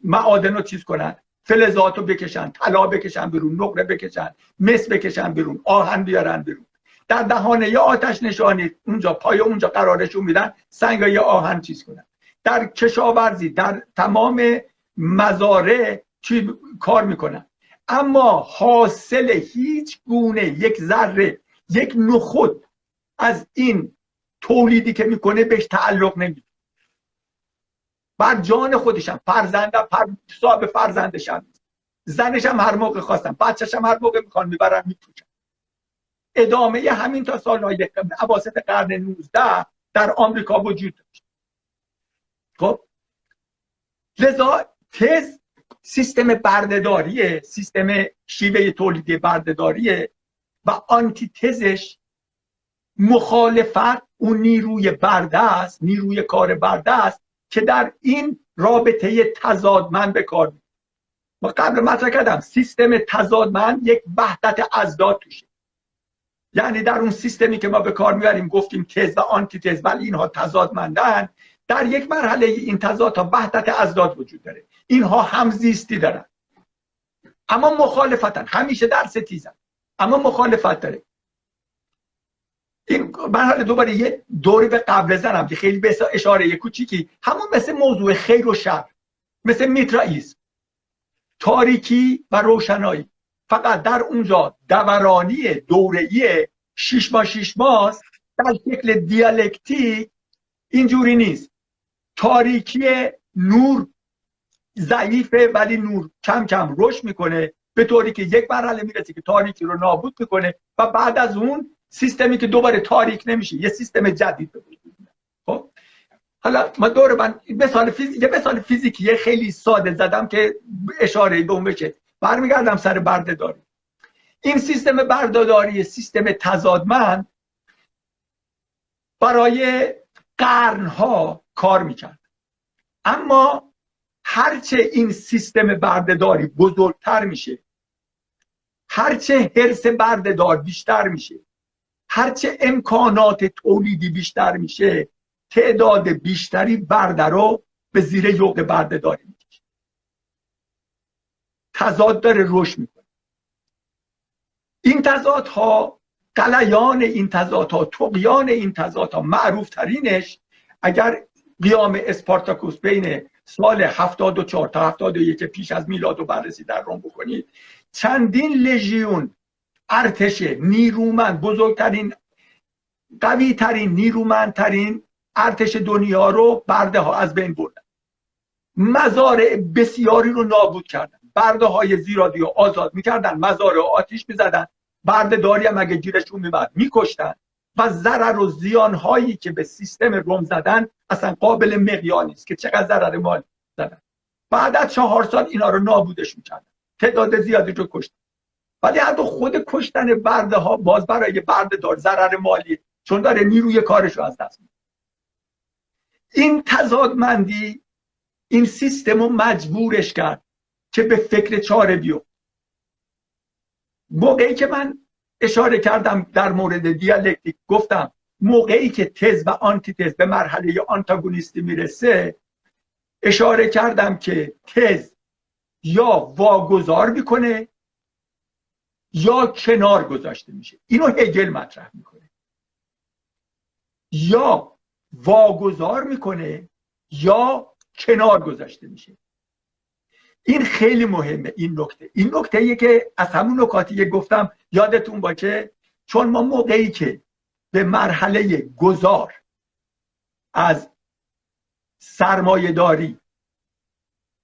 معادن رو چیز کنن، فلزات رو بکشن، طلا بکشن بیرون، نقره بکشن، مس بکشن بیرون، آهن بیارن بیرون. در دهانه یا آتش نشانی اونجا پای اونجا قرارشون میدن، سنگ آهن چیز کنن. در کشاورزی در تمام مزارع چی کار میکنن، اما حاصل هیچ گونه یک ذره، یک نخود از این تولیدی که میکنه بهش تعلق نمیده. بر جان خودشم، فرزندم، صاحب فرزندشم، زنشم هر موقع خواستم، بچهشم هر موقع میخوان میبرن میپوشن. ادامه همین تا سالهای اواسط قرن 19 در آمریکا وجود داشت. خب لذا تز سیستم بردهداریه، سیستم شیوه تولیدی بردهداریه و آنتی تزش مخالفت اون نیروی برده است، نیروی کار برده است که در این رابطه تضادمند به کار میبره. ما قبل مطرح کردم سیستم تضادمند یک وحدت اضداد توشه، یعنی در اون سیستمی که ما به کار میبریم گفتیم تز و آنتی تز، ولی اینها تضادمندن. در یک مرحله این تضادها وحدت اضداد وجود داره، اینها همزیستی دارن اما مخالفتن، همیشه در ستیزن اما مخالفت داره. این مرحله دوباره یه دوری به قبل زنم که خیلی به اشاره کوچیکی، همون مثل موضوع خیر و شر، مثل میترائیسم، تاریکی و روشنایی، فقط در اونجا دورانی دوره‌ای 6 ماه 6 ماه در شکل دیالکتیک اینجوری نیست. تاریکی نور ضعیفه ولی نور کم کم رشد میکنه، به طوری که یک مرحله میرسه که تاریکی رو نابود میکنه و بعد از اون سیستمی که دوباره تاریک نمیشه، یه سیستم جدید به وجود میاد. خب حالا ما یه مثال فیزیکی خیلی ساده زدم که اشاره به اون بشه. برمیگردم سر بردهداری. این سیستم بردهداری سیستم تضادمند برای قرنها کار میکرد، اما هرچه این سیستم بردهداری بزرگتر میشه، هرچه حرص بردهدار بیشتر میشه، هرچه امکانات تولیدی بیشتر میشه، تعداد بیشتری برده رو به زیر یوغ بردهداری میکشه. تضاد داره رشد میکنه. این تضادها غلیان این تضادها، طغیان این تضادها، معروف ترینش اگر قیام اسپارتاکوس بین سال 74 تا 71 پیش از میلاد رو بررسی در روم بکنید، چندین لژیون ارتش نیرومند، بزرگترین، قوی ترین، نیرومندترین ارتش دنیا رو برده ها از بین بردن، مزارع بسیاری رو نابود کردن، برده های زیرادی رو آزاد میکردن، مزارع رو آتیش میزدن، برده داری هم اگه گیرشون میمد میکشتن و ضرر و زیان هایی که به سیستم روم زدن اصلا قابل مقیاس نیست که چقدر ضرر مالی زدن. بعد از 4 سال اینا رو نابودش میکردن، تعداد زیادی رو کشتن. ولی حتی خود کشتن برده ها باز برای برده دار ضرر مالی، چون داره نیروی کارش رو از دست میده. این تضادمندی این سیستم رو مجبورش کرد که به فکر چاره بیفته. موقعی که من اشاره کردم در مورد دیالکتیک، گفتم موقعی که تز و آنتی تز به مرحله آنتاگونیستی میرسه، اشاره کردم که تز یا واگذار میکنه یا کنار گذاشته میشه. اینو هگل مطرح میکنه، یا واگذار میکنه یا کنار گذاشته میشه. این خیلی مهمه. این نکته که از همون نکاتی که گفتم یادتون باشه، چون ما موقعی که به مرحله گذار از سرمایه داری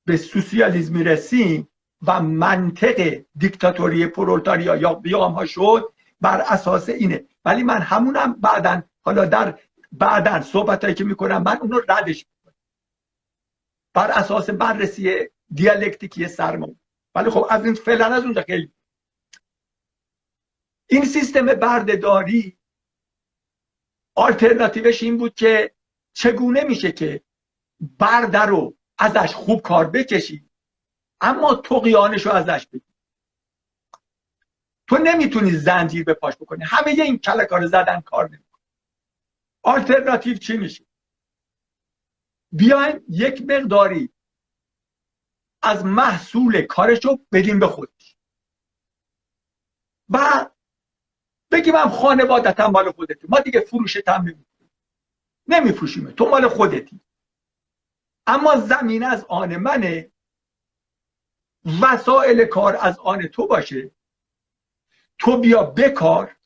به سوسیالیسم میرسیم و منطق دیکتاتوری پرولتاریا یا قیام ها شد، بر اساس اینه. ولی من همونم بعدن، حالا در بعدن صحبتایی که میکنم من اونو ردش میکنم بر اساس بررسی دیالکتیکی سرمایه. ولی خب از این فعلا از اونجا خیلی این سیستم بردهداری آلترناتیوش این بود که چگونه میشه که برده رو ازش خوب کار بکشی اما طغیانش رو ازش بگی. تو نمیتونی زنجیر به پاش بکنی، همه این کلکار زدن کار نمیکنه. آلترناتیو چی میشه؟ بیایم یک مقداری از محصول کارش رو بدیم به خودش و بگیم هم خانوادت هم مال خودتی، ما دیگه فروشت هم نمیفروشیم، تو مال خودتی، اما زمین از آن منه، وسایل کار از آن تو باشه، تو بیا بکار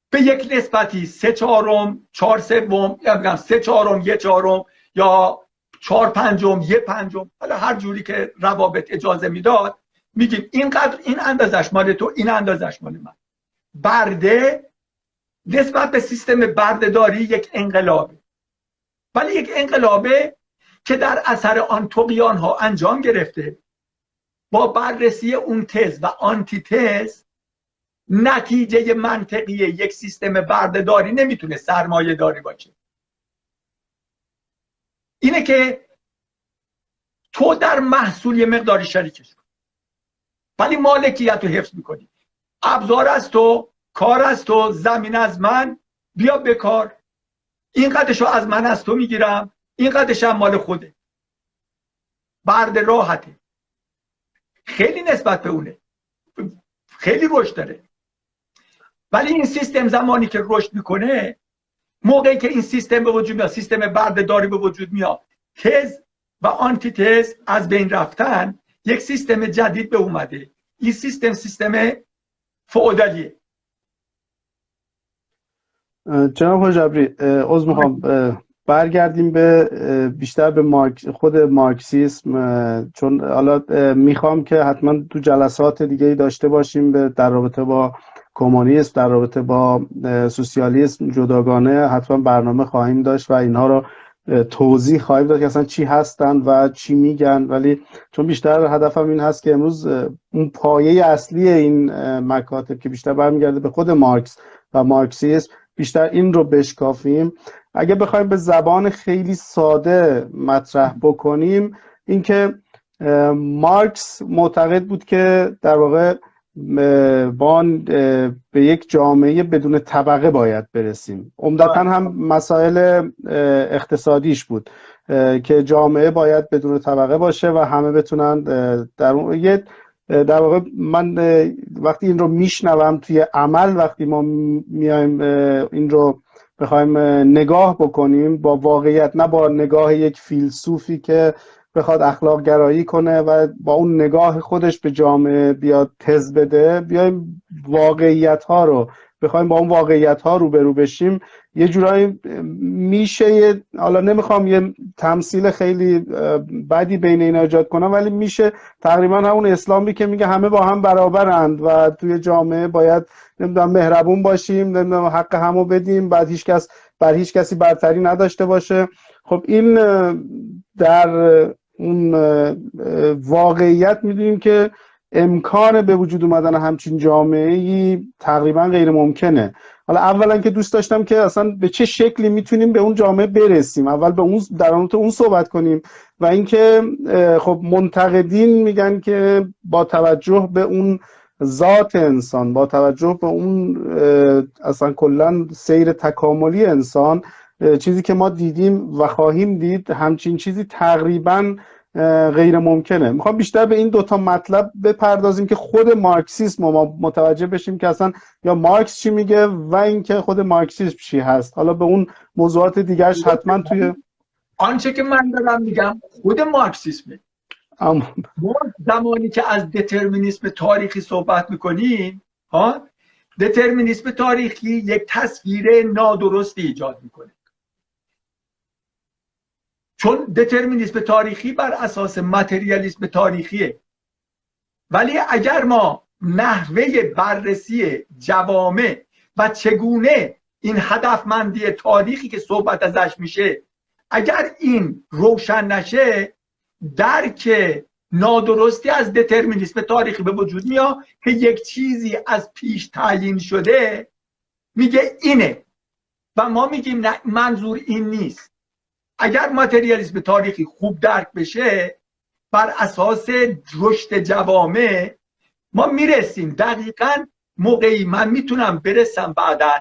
به یک نسبتی 3/4 4/3 یا بگم 3/4 1/4 یا 4/5 1/5، حالا هر جوری که روابط اجازه میداد، میگیم اینقدر، این اندازش مال تو، این اندازش مال من. برده نسبت به سیستم بردهداری یک انقلابه، ولی یک انقلابه که در اثر آن طغیان ها انجام گرفته. با بررسی اون تز و آنتی تز، نتیجه منطقی یک سیستم بردهداری نمیتونه سرمایه داری باشه. اینه که تو در محصول یه مقداری شریکش کن، ولی مالکیت رو حفظ میکنی. ابزار از تو، کار از تو، زمین از من، بیا بکار. این قدرشو از من از تو میگیرم، این قدرش هم مال خوده. برده راحته، خیلی نسبت به اونه، خیلی رشد داره. ولی این سیستم زمانی که رشد میکنه، موقعی که این سیستم به وجود میاد، سیستم بردهداری به وجود میاد، تز و آنتی تز از بین رفتن، یک سیستم جدید به اومده. این سیستم فئودالیه. جناب حاجبری، عذر میخوام برگردیم به بیشتر به خود مارکسیسم، چون حالا میخوام که حتما تو جلسات دیگه داشته باشیم در رابطه با کمونیسم، در رابطه با سوسیالیسم جداگانه حتما برنامه خواهیم داشت و اینها رو توضیح خواهیم داد که اصلا چی هستن و چی میگن. ولی چون بیشتر هدفم این هست که امروز اون پایه اصلی این مکاتب که بیشتر برمیگرده به خود مارکس و مارکسیسم، بیشتر این رو بشکافیم. اگه بخوایم به زبان خیلی ساده مطرح بکنیم، اینکه مارکس معتقد بود که در واقع به یک جامعه بدون طبقه باید برسیم. عمدتاً هم مسائل اقتصادیش بود که جامعه باید بدون طبقه باشه و همه بتونن در اون. یه در واقع من وقتی این رو میشنوم توی عمل، وقتی ما میایم این رو بخوایم نگاه بکنیم با واقعیت، نه با نگاه یک فیلسوفی که بخواد اخلاق گرایی کنه و با اون نگاه خودش به جامعه بیاد تز بده، بیایم واقعیت ها رو بخوایم با اون واقعیت ها روبرو بشیم، یه جورایی میشه، حالا نمیخوام یه تمثیل خیلی بدی بین اینا ایجاد کنم، ولی میشه تقریبا همون اسلامی که میگه همه با هم برابرند و توی جامعه باید نمیدونم مهربون باشیم، نمیدونم حق همو بدیم، بعد هیچ کس بر هیچ کسی برتری نداشته باشه. خب این در اون واقعیت میدونیم که امکان به وجود اومدن همچین جامعه‌ای تقریبا غیر ممکنه. حالا اولا که دوست داشتم که اصلا به چه شکلی میتونیم به اون جامعه برسیم، اول به اون در مورد اون صحبت کنیم و اینکه خب منتقدین میگن که با توجه به اون ذات انسان، با توجه به اون اصلا کلا سیر تکاملی انسان، چیزی که ما دیدیم و خواهیم دید همچین چیزی تقریبا غیر ممکنه. میخوام بیشتر به این دوتا مطلب بپردازیم که خود مارکسیسم ما متوجه بشیم که اصلا یا مارکس چی میگه و اینکه خود مارکسیسم چی هست. حالا به اون موضوعات دیگرش حتما توی آنچه که من دارم میگم خود مارکسیسمه. ما زمانی که از دترمینیسم تاریخی صحبت میکنیم، دترمینیسم تاریخی یک تصویر نادرستی ایجاد میکنه، چون دترمینیسم تاریخی بر اساس متریالیسم تاریخیه. ولی اگر ما نحوه بررسی جوامع و چگونه این هدفمندی تاریخی که صحبت ازش میشه، اگر این روشن نشه، درک نادرستی از دترمینیسم تاریخی به وجود میاد که یک چیزی از پیش تعیین شده میگه اینه و ما میگیم نه، منظور این نیست. اگر ماتریالیسم تاریخی خوب درک بشه، بر اساس رشد جوامع ما میرسیم دقیقاً موقعی من میتونم برسم بعداً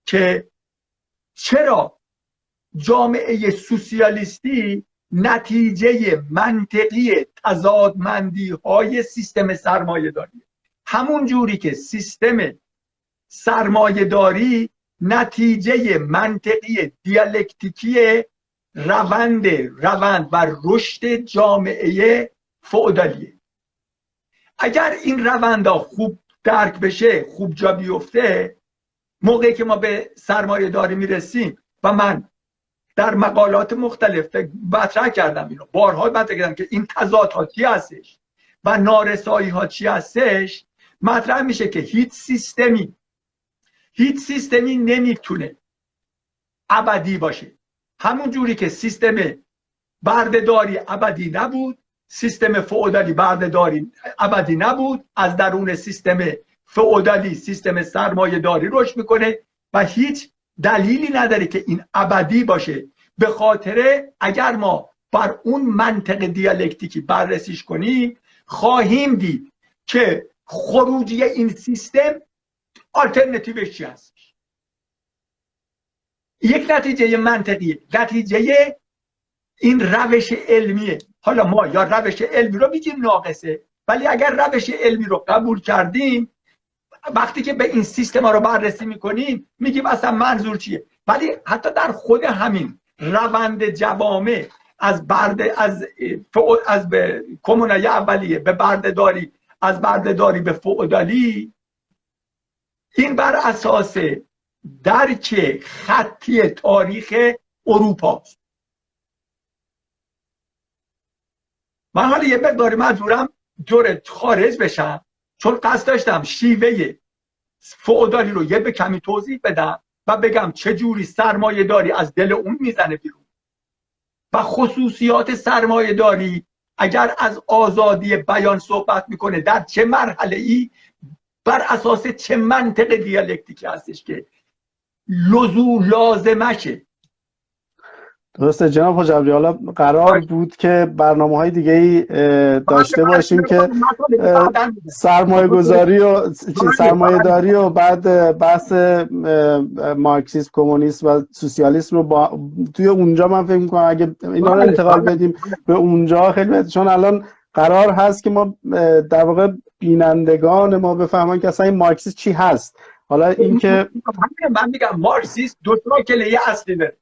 که چرا جامعه سوسیالیستی نتیجه منطقی تضادمندی های سیستم سرمایه داری، همون جوری که سیستم سرمایه داری نتیجه منطقی دیالکتیکی روند و رشد جامعه فئودالیه. اگر این روندها خوب درک بشه، خوب جا بیفته، موقعی که ما به سرمایه داری میرسیم، و من در مقالات مختلف مطرح کردم، اینو بارها مطرح کردم که این تضادها چی هستش و نارسایی ها چی هستش، مطرح میشه که هیچ سیستمی نمیتونه ابدی باشه. همون جوری که سیستم بردهداری ابدی نبود، سیستم فئودالی بردهداری ابدی نبود، از درون سیستم فئودالی سیستم سرمایه داری رشد میکنه و هیچ دلیلی نداره که این ابدی باشه. به خاطر اگر ما بر اون منطق دیالکتیکی بررسیش کنیم، خواهیم دید که خروجی این سیستم آلترناتیوش چی هست. یک نتیجه منطقی، نتیجه این روش علمیه. حالا ما یا روش علمی رو میگیم ناقصه، ولی اگر روش علمی رو قبول کردیم، وقتی که به این سیستم ها رو بررسی میکنیم میگیم اصلا منظور چیه. ولی حتی در خود همین روند جوامع از کمونای اولیه به بردهداری، از بردهداری به فئودالی، این بر اساس درک خطی تاریخ اروپا است. من حالا یه مقداری مجبورم دور خارج بشم، چون قصد داشتم شیوه فئودالی رو یه به کمی توضیح بدم و بگم چه جوری سرمایه داری از دل اون میزنه بیرون و خصوصیات سرمایه داری اگر از آزادی بیان صحبت میکنه در چه مرحله ای، بر اساس چه منطق دیالکتیکی هستش که لازمشه. درسته جناب حاج عبدی. حالا قرار بود که برنامه‌های دیگه‌ای داشته باشیم که سرمایه گذاری و سرمایه داری و بعد بحث مارکسیسم، کمونیسم و سوسیالیسم رو توی اونجا من فکر می‌کنم اگه اینا رو انتقال بدیم به اونجا خیلی بهتره، چون الان قرار هست که ما در واقع بینندگان ما بفهمن که اصلا این مارکسیسم چی هست. حالا این که من میگم مارکسیسم دو تا کلیه اصلی داره،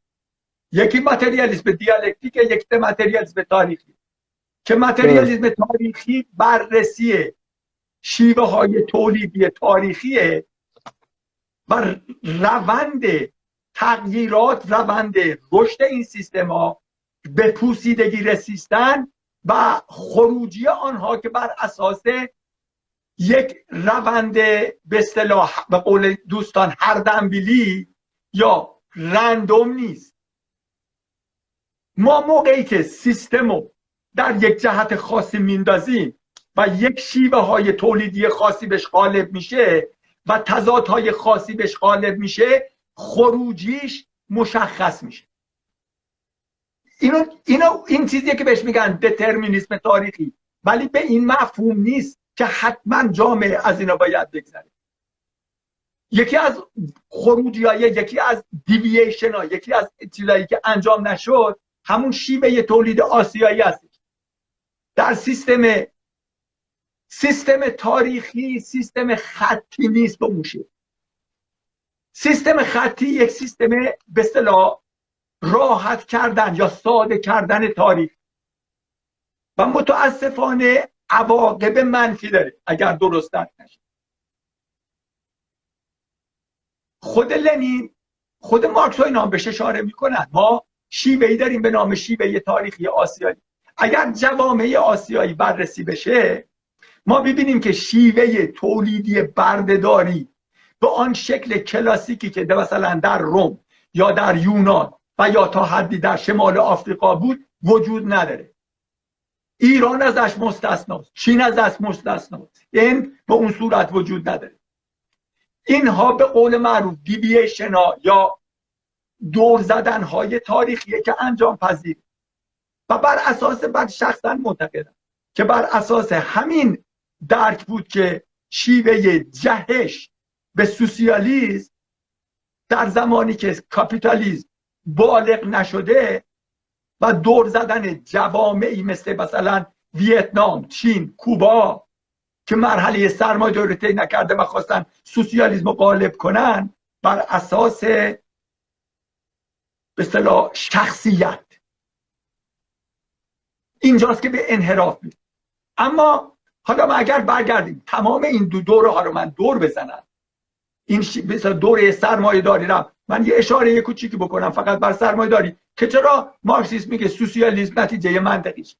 یکی ماتریالیسم دیالکتیک، یکی ماتریالیسم تاریخی. که ماتریالیسم تاریخی بررسی شیوه های تولیدی تاریخیه و روند تغییرات، روند رشد این سیستم ها، به پوسیدگی رسیدن و خروجی آنها که بر اساس یک روند به اصطلاح به قول دوستان هردنبیلی یا رندوم نیست. ما موقعی که سیستم رو در یک جهت خاصی میندازیم و یک شیوه های تولیدی خاصی بهش غالب میشه و تضادهای خاصی بهش غالب میشه، خروجیش مشخص میشه. این چیزیه که بهش میگن دترمینیسم تاریخی، ولی به این مفهوم نیست که حتما جامعه از اینا باید بگذره. یکی از خروجی های، یکی از دیوییشن ها، یکی از چیزایی که انجام نشد همون شیوه تولید آسیایی است. در سیستم تاریخی سیستم خطی نیست به موشه. سیستم خطی یک سیستم به اصطلاح راحت کردن یا ساده کردن تاریخ و متاسفانه عواقب منفی داره اگر درست درک نشه. خود لنین، خود مارکس و اینا بهش اشاره میکنن. ما شیوه‌ای داریم به نام شیوه تاریخی آسیایی. اگر جوامع آسیایی بررسی بشه، ما ببینیم که شیوه تولیدی بردهداری به آن شکل کلاسیکی که مثلا در روم یا در یونان و یا تا حدی در شمال آفریقا بود وجود نداره. ایران ازش مستثناست، چین ازش مستثناست، هند به اون صورت وجود نداره. اینها به قول معروف دیوییشن ها یا دور زدن های تاریخیه که انجام پذیر و بر اساس من شخصا معتقدم که بر اساس همین درک بود که شیوه جهش به سوسیالیسم در زمانی که کاپیتالیسم بالغ نشده و دور زدن جوامعی مثلا ویتنام، چین، کوبا که مرحله سرمایه‌داری طی نکرده و خواستن سوسیالیسم رو غالب کنن بر اساس به اصطلاح شخصیت، اینجاست که به انحراف میره. اما حالا ما اگر برگردیم تمام این دو دوره ها رو من دور بزنم، این مثلا دوره سرمایه داری رو من یه اشاره کوچیکی بکنم فقط بر سرمایه داری که چرا مارکسیسم میگه سوسیالیسم نتیجه منطقیش.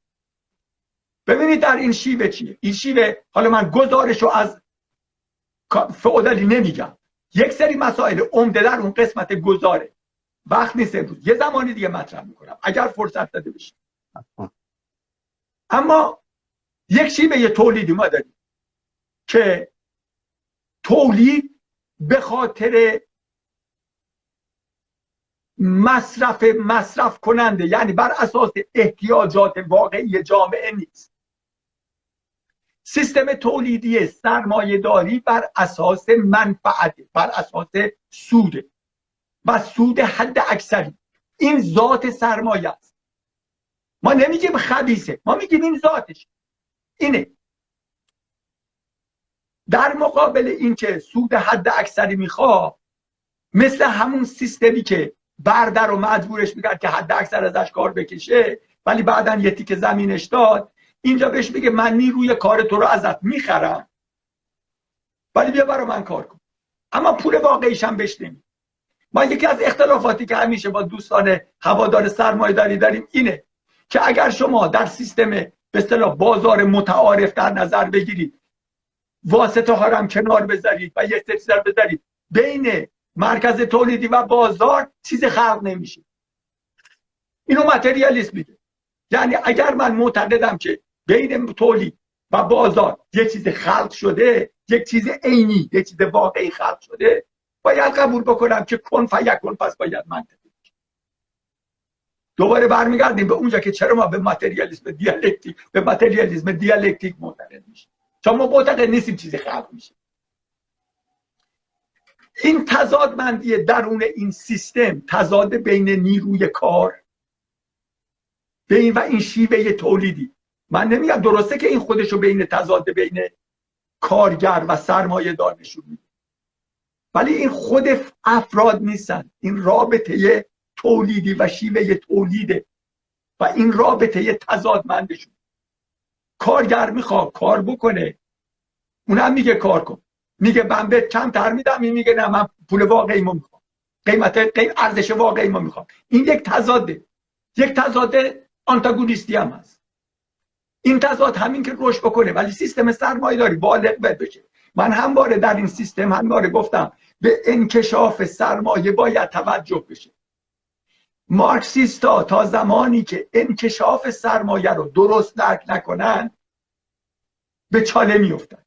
ببینید در این شیوه چیه. این شیوه، حالا من گزارش رو از فئودالی نمیگم، یک سری مسائل عمده در اون قسمت گزاره، وقت نیست امروز، یه زمانی دیگه مطرح میکنم اگر فرصت داده بشه. اما یک شیوه تولیدی ما داریم که تولید به خاطر مصرف کننده، یعنی بر اساس احتیاجات واقعی جامعه نیست. سیستم تولیدی سرمایه داری بر اساس منفعت، بر اساس سود و سود حد اکثری. این ذات سرمایه است. ما نمیگیم خبیثه، ما میگیم این ذاتش اینه. در مقابل این که سود حد اکثری میخواد، مثل همون سیستمی که برده رو مجبورش میکرد که حد اکثر ازش کار بکشه ولی بعدن یه تیکه زمینش داد، اینجا بهش میگه من نیروی کار تو رو ازت میخرم ولی بیا برای من کار کن، اما پول واقعیش هم بهش نمیدی. ما یکی از اختلافاتی که همیشه با دوستان هوادار سرمایه داری داریم اینه که اگر شما در سیستم به اصطلاح بازار متعارف در نظر بگیرید، واسطه ها رو هم کنار بذارید و یک سری بذارید، بین مرکز تولیدی و بازار چیز خلق نمیشه. اینو ماتریالیسم میگه. یعنی اگر من معتقدم که بین تولید و بازار یک چیز خلق شده، یک چیز عینی، یک چیز واقعی خلق شده، باید قبول بکنم که کن فیکون، پس باید منطقی. دوباره برمیگردیم به اونجا که چرا ما به ماتریالیسم دیالکتیک معتقد میشیم، چون ما معتقد نیستیم چیزی خلق میشه. این تضادمندی درون این سیستم، تضاد بین نیروی کار و این شیوه تولیدی، من نمیگم درسته که این خودشو بین تضاد بین کارگر و سرمایه دار نشون میده. ولی این خود افراد نیستن، این رابطه تولیدی و شیوه تولیده و این رابطه تضادمندشون. کارگر میخواد کار بکنه، اونم میگه کار کن، میگه من به کمتر میدم، این میگه نه من پول واقعی ما میخوام، ارزش واقعی ما میخوام. این یک تضاده، یک تضاد آنتاگونیستی هم هست. این تضاد همین که رشد بکنه، ولی سیستم سرمایه‌داری بالغ بشه. من همواره در این سیستم همواره گفتم به انکشاف سرمایه باید توجه بشه. مارکسیستا تا زمانی که انکشاف سرمایه رو درست درک نکنن به چاله میافتن.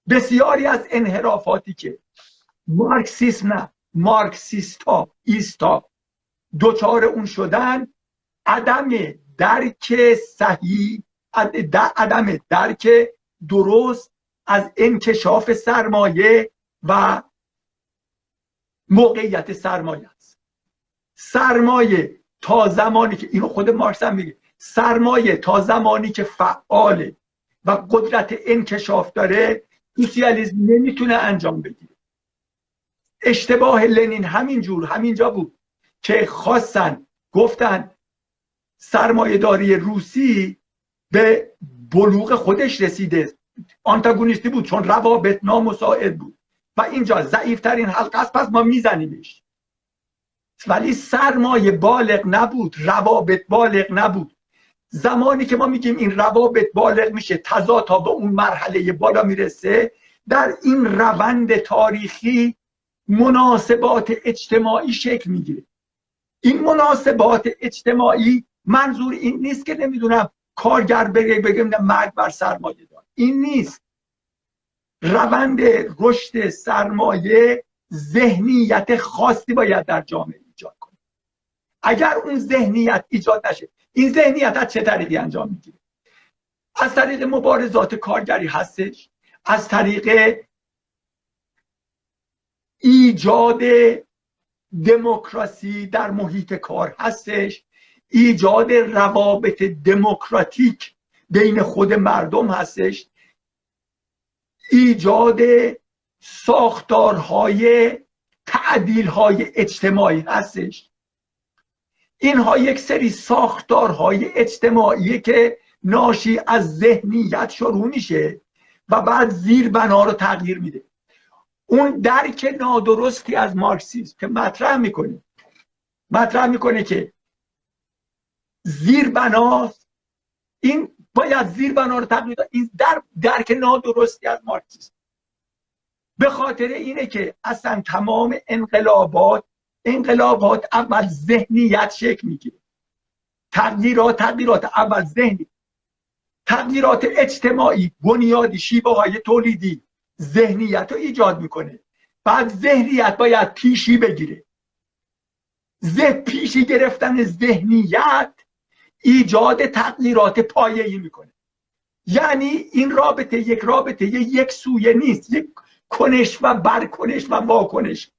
بسیاری از انحرافاتی که مارکسیسم نه مارکسیستا ایستا دوچار اون شدن، عدم درک صحیح، عدم درک درست از انکشاف سرمایه و موقعیت سرمایه است. سرمایه تا زمانی که، اینو خود مارکس هم میگه، سرمایه تا زمانی که فعاله و قدرت انکشاف داره سوسیالیسم نمیتونه انجام بگیره. اشتباه لنین همینجا بود که خواستن گفتن سرمایه‌داری روسی به بلوغ خودش رسیده، آنتاگونیستی بود چون روابط نامساعد بود و اینجا ضعیفترین حلقه است پس ما میزنیمش. ولی سرمایه بالغ نبود، روابط بالغ نبود. زمانی که ما میگیم این روابط بالغ میشه، تضاد تا به اون مرحله بالا میرسه، در این روند تاریخی مناسبات اجتماعی شکل میگیره. این مناسبات اجتماعی منظور این نیست که نمیدونم کارگر بگم مرگ بر سرمایه دار، این نیست. روند رشد سرمایه ذهنیت خاصی باید در جامعه ایجاد کنه. اگر اون ذهنیت ایجاد نشه، این ذهنیت از چه طریقی انجام میگیره؟ از طریق مبارزات کارگری هستش، از طریق ایجاد دموکراسی در محیط کار هستش، ایجاد روابط دموکراتیک بین خود مردم هستش، ایجاد ساختارهای تعدیلهای اجتماعی هستش. اینها یک سری ساختارهای اجتماعی که ناشی از ذهنیت شروع میشه و بعد زیر بنا رو تغییر میده. اون درک نادرستی از مارکسیسم که مطرح میکنه که زیر بناست، این باید زیر بنا رو تغییر داد. این درک نادرستی از مارکسیسم. به خاطر اینه که اصلا تمام انقلابات اول ذهنیت شکل میگیره. تغییرات اول ذهنی، تغییرات اجتماعی بنیادی، شیوه های تولیدی ذهنیت رو ایجاد میکنه. بعد ذهنیت باید پیشی بگیره. پیشی گرفتن ذهنیت ایجاد تغییرات پایه‌ای میکنه. یعنی این رابطه یک سویه نیست، یک کنش و برکنش و واکنش.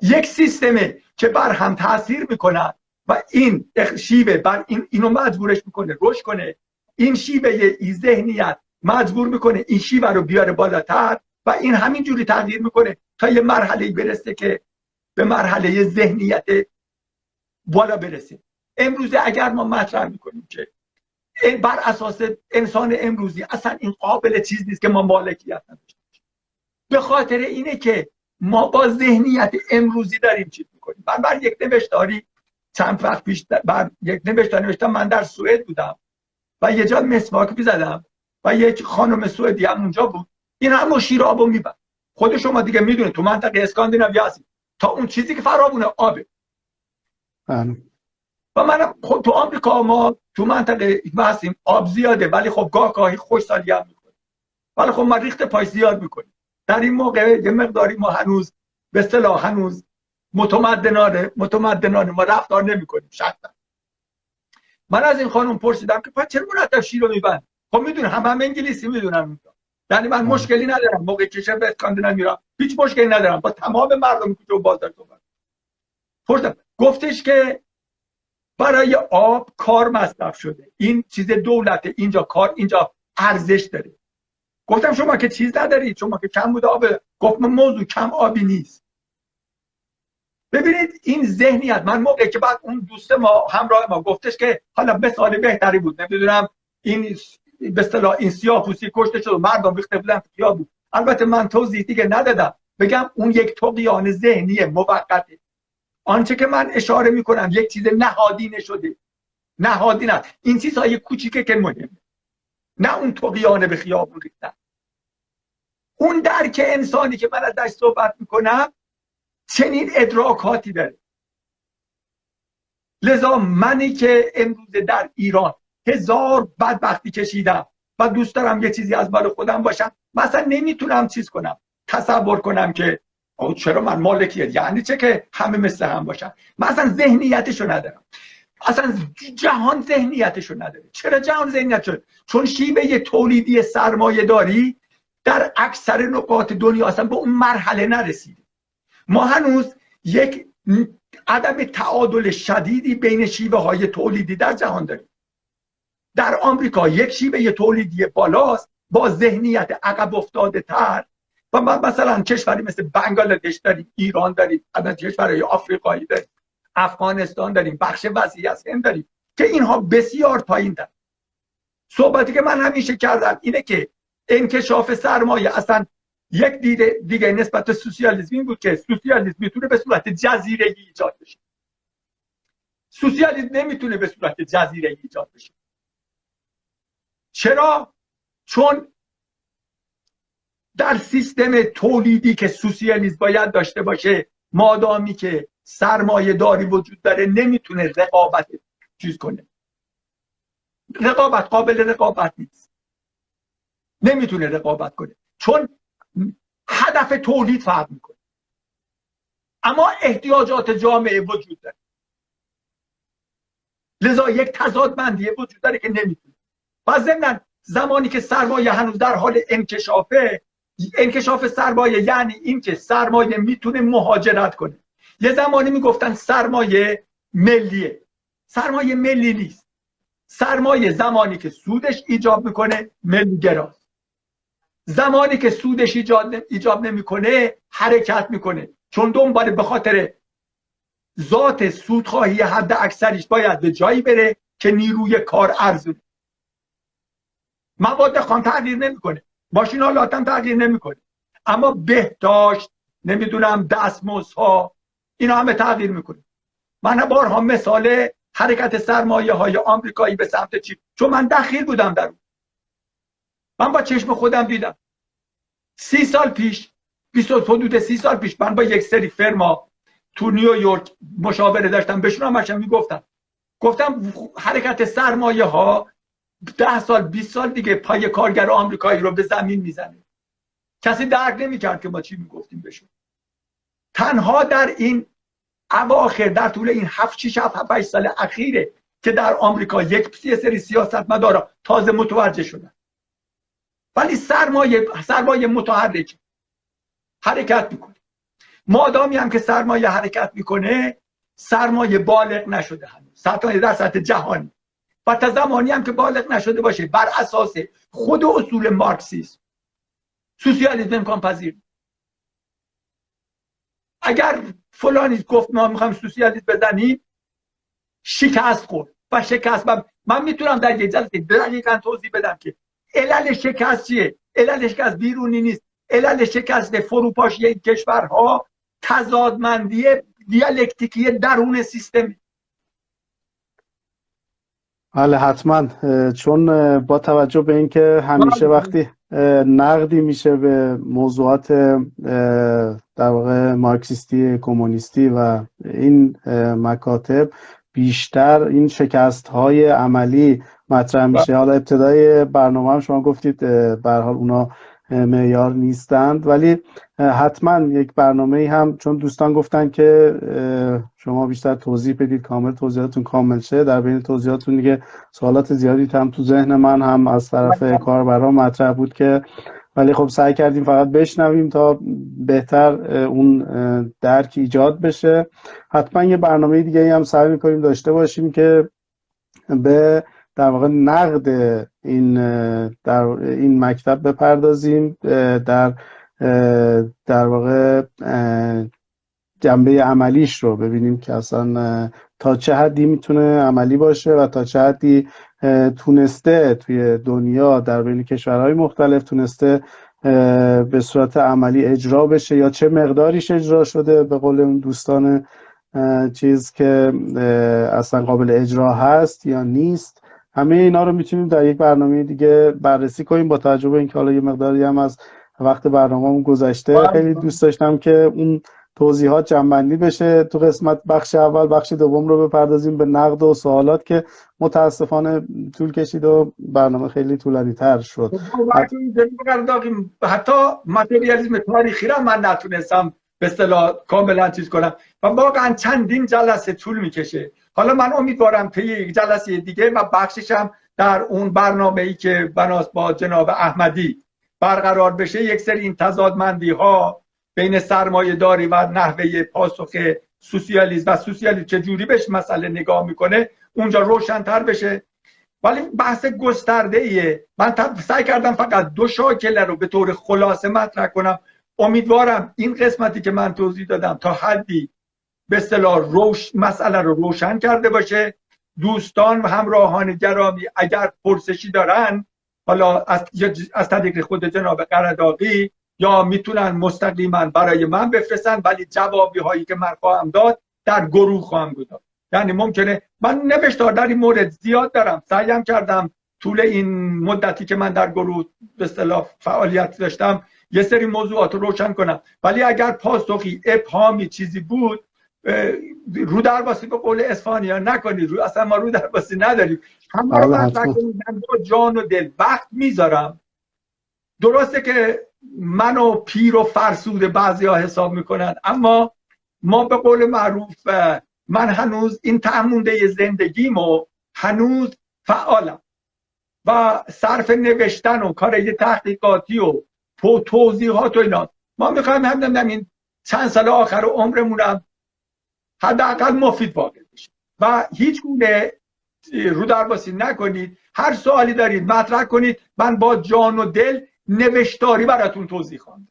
یک سیستمه که بر هم تاثیر میکنه و این شیوه بر اینو مجبورش میکنه رشد کنه، این شیوه ذهنیت مجبور میکنه این شیوه رو بیاره بالاتر و این همینجوری تغییر میکنه تا یه مرحله برسه که به مرحله ذهنیت بالا برسه. امروزه اگر ما مطرح میکنیم که بر اساس انسان امروزی اصلا این قابل چیز نیست که ما مالکیت نداشته باشیم، به خاطر اینه که ما با ذهنیت امروزی داریم چیز میکنیم. من بر یک نوشتاری چند وقت پیش نوشتم. من در سوئد بودم و یه جا مسواک می‌زدم و یک خانم سوئدی هم اونجا بود، این هم شیرابو میبرد. خود شما دیگه میدونید تو منطقه اسکاندیناوی هستید، تا اون چیزی که فرابونه آبه. و من خب تو آمریکا ما تو منطقه هستیم آب زیاده، ولی خب گاهی خوشسالی هم میکنه، ولی خب ما ریخت پای زیاد میکنیم. در این موقع یه مقداری ما هنوز به اصطلاح هنوز متمدنانه ما رفتار نمیکنیم. شخصا من از این خانم پرسیدم که چرا مرتب شیر رو میبند؟ خب میدونه هم انگلیسی میدونن، یعنی من مشکلی ندارم موقع که به اسکاندیناوی میرم، هیچ مشکلی ندارم با تمام مردم که تو بازار صحبت. پرسیدم، گفتش که برای آب کار مصرف شده، این چیز دولته، اینجا کار، اینجا ارزش داره. گفتم شما که چیز ندارید، شما که کم بود آبه. گفت موضوع کم آبی نیست. ببینید این ذهنیت، من موقعی که بعد اون دوست ما همراه ما گفتش که حالا مثال بهتری بود، نمیدونم این به اصطلاح این سیاه‌پوستی کشته شد مردم ریخته بودن تو خیابون. البته من توضیح دیگه ندادم، بگم اون یک طغیان ذهنی موقته. آنچه که من اشاره میکنم یک چیز نهادینه شده. نهادین است. این چیزهای کوچیکه که مهمه، نه اون طغیان به خیابون ریختن. اون درک انسانی که من ازش صحبت میکنم چنین ادراکاتی داره. لذا منی که امروز در ایران هزار بدبختی کشیدم و دوست دارم یه چیزی از مال خودم باشم، مثلا نمیتونم چیز کنم، تصور کنم که چرا من مالکیت، یعنی چه که همه مثل هم باشن. من اصلا ذهنیتشو ندارم، اصلا جهان ذهنیتشو نداره. چرا جهان ذهنیتشو؟ چون شیوه تولیدی سرمایه داری در اکثر نقاط دنیا اصلا به اون مرحله نرسیده. ما هنوز یک عدم تعادل شدیدی بین شیوه های تولیدی در جهان داریم. در آمریکا یک شیوه تولیدی بالاست با ذهنیت عقب افتاده تر، و مثلا کشوری مثل بنگلادش داریم، ایران داریم، کشورهای آفریقایی داریم، افغانستان داریم، بخش وسیعی از هند داریم که اینها بسیار پایین تر. صحبتی که من همیشه کردم اینه که انکشاف سرمایه اصلا یک دیگه نسبت به سوسیالیسم این بود که سوسیالیسم میتونه به صورت جزیره‌ای ایجاد بشه. سوسیالیسم نمیتونه به صورت جزیره‌ای ایجاد بشه. چرا؟ چون در سیستم تولیدی که سوسیالیسم باید داشته باشه، مادامی که سرمایه داری وجود داره نمیتونه رقابت چیز کنه. رقابت قابل رقابت نیست، نمیتونه رقابت کنه چون هدف تولید فرق میکنه، اما احتیاجات جامعه وجود داره. لذا یک تضادمندی وجود داره که نمیتونه. و ضمن زمانی که سرمایه هنوز در حال انکشافه، انکشاف سرمایه یعنی این که سرمایه میتونه مهاجرت کنه. یه زمانی میگفتن سرمایه ملیه، سرمایه ملی نیست. سرمایه زمانی که سودش ایجاب میکنه ملی‌گراست، زمانی که سودش ایجاب نمیکنه حرکت میکنه، چون دنبال به خاطر ذات سودخواهی حد اکثریش باید به جایی بره که نیروی کار ارزونه. مواد خام تغییر نمیکنه، ماشین‌آلات هم تغییر نمیکنه، اما بهداشت، نمیدونم دستمزدها، اینا همه تغییر میکنه. من بارها مثال حرکت سرمایه های آمریکایی به سمت چی، چون من دخیل بودم در اون، من با چشم خودم دیدم. 30 سال پیش، حدود 30 سال پیش من با یک سری فرما تو نیویورک مشاوره داشتم، بهشون هم گفتم حرکت سرمایه ها 10 سال 20 سال دیگه پای کارگر آمریکایی رو به زمین میزنه. کسی درک نمیکرد که ما چی میگفتیم بهشون. تنها در این اواخر، در طول این 7 سال اخیره که در آمریکا یک سری سیاستمدارا تازه متوجه شدن. ولی سرمایه متحرک حرکت میکنه. مادامی هم که سرمایه حرکت میکنه، سرمایه بالغ نشده هنوز در سطح جهانی، و تا زمانی هم که بالغ نشده باشه بر اساس خود اصول مارکسیسم سوسیالیسم امکان پذیر. اگر فلانی گفت ما میخوایم سوسیالیسم بزنیم، شکست خورد و شکست. من میتونم در یک جلسه دقیقاً توضیح بدم که علل شکست چیه. علل شکست بیرونی نیست، علل شکست فروپاشی این کشورها تضادمندی دیالکتیکی درون سیستم. بله حتما، چون با توجه به اینکه همیشه وقتی نقدی میشه به موضوعات در واقع مارکسیستی کمونیستی و این مکاتب، بیشتر این شکست های عملی مطرح میشه. حالا ابتدای برنامه هم شما گفتید به هر حال اونا معیار نیستند، ولی حتما یک برنامه هم، چون دوستان گفتن که شما بیشتر توضیح بدید، کامل توضیحاتون کامل شه. در بین توضیحاتون دیگه سوالات زیادی هم تو ذهن من هم از طرف کاربران مطرح بود که، ولی خب سعی کردیم فقط بشنویم تا بهتر اون درک ایجاد بشه. حتما یه برنامه دیگه هم سعی میکنیم داشته باشیم که به در واقع نقد این در این مکتب بپردازیم، در واقع جنبه عملیش رو ببینیم که اصلا تا چه حدی میتونه عملی باشه و تا چه حدی تونسته توی دنیا در بین کشورهای مختلف تونسته به صورت عملی اجرا بشه یا چه مقداریش اجرا شده، به قول اون دوستان چیز که اصلا قابل اجرا هست یا نیست. همه اینا رو میتونیم در یک برنامه دیگه بررسی کنیم. با توجه به اینکه حالا یه مقداری هم از وقت برنامه‌مون گذشته، خیلی دوست داشتم که اون توضیحات جمع‌بندی بشه تو قسمت بخش اول. بخش دوم رو بپردازیم به نقد و سوالات که متاسفانه طول کشید و برنامه خیلی طولانی‌تر شد. حتی ماتریالیسم تاریخی را من نتونستم به اصطلاح کاملا چیز کنم و واقعا چندین جلسه طول میکشه. حالا من امیدوارم طی یک جلسه دیگه و بخششم در اون برنامه‌ای که بناس با جناب احمدی برقرار بشه، یک سری این تضادمندی‌ها بین سرمایه‌داری و نحوه پاسخ سوسیالیسم و سوسیالیسم چجوری بهش مسئله نگاه میکنه اونجا روشن‌تر بشه. ولی بحث گسترده‌ایه. من سعی کردم فقط دو شاکله رو به طور خلاصه مطرح کنم. امیدوارم این قسمتی که من توضیح دادم تا حدی به اصطلاح مسئله رو روشن کرده باشه. دوستان و همراهان گرامی اگر پرسشی دارن، حالا از طریق خود جناب قرداغی یا میتونن مستقیما برای من بفرستن، ولی جوابی هایی که من خواهم داد در گروه خواهم داد. یعنی ممکنه من نوشتار در این مورد زیاد دارم، سعیم کردم طول این مدتی که من در گروه به اصطلاح فعالیت داشتم یه سری موضوعات رو روشن کنم، ولی اگر پاسخی ابهامی چیزی بود رو درباسی به قول اسپانیا نکنید. اصلا ما رو درباسی نداریم. همه رو مطرح کنید. من با جان و دل وقت میذارم. درسته که منو پیر و فرسوده بعضی ها حساب میکنن، اما ما به قول معروف من هنوز این تعمونده زندگیمو هنوز فعالم و صرف نوشتن و کار تحقیقاتی و توضیحات و اینا. ما میخوایم این چند سال آخر عمرمونم حداقل مفید واقع بشه و هیچ گونه رو درباسی نکنید. هر سوالی دارید مطرح کنید، من با جان و دل نوشتاری براتون توضیح خواهم.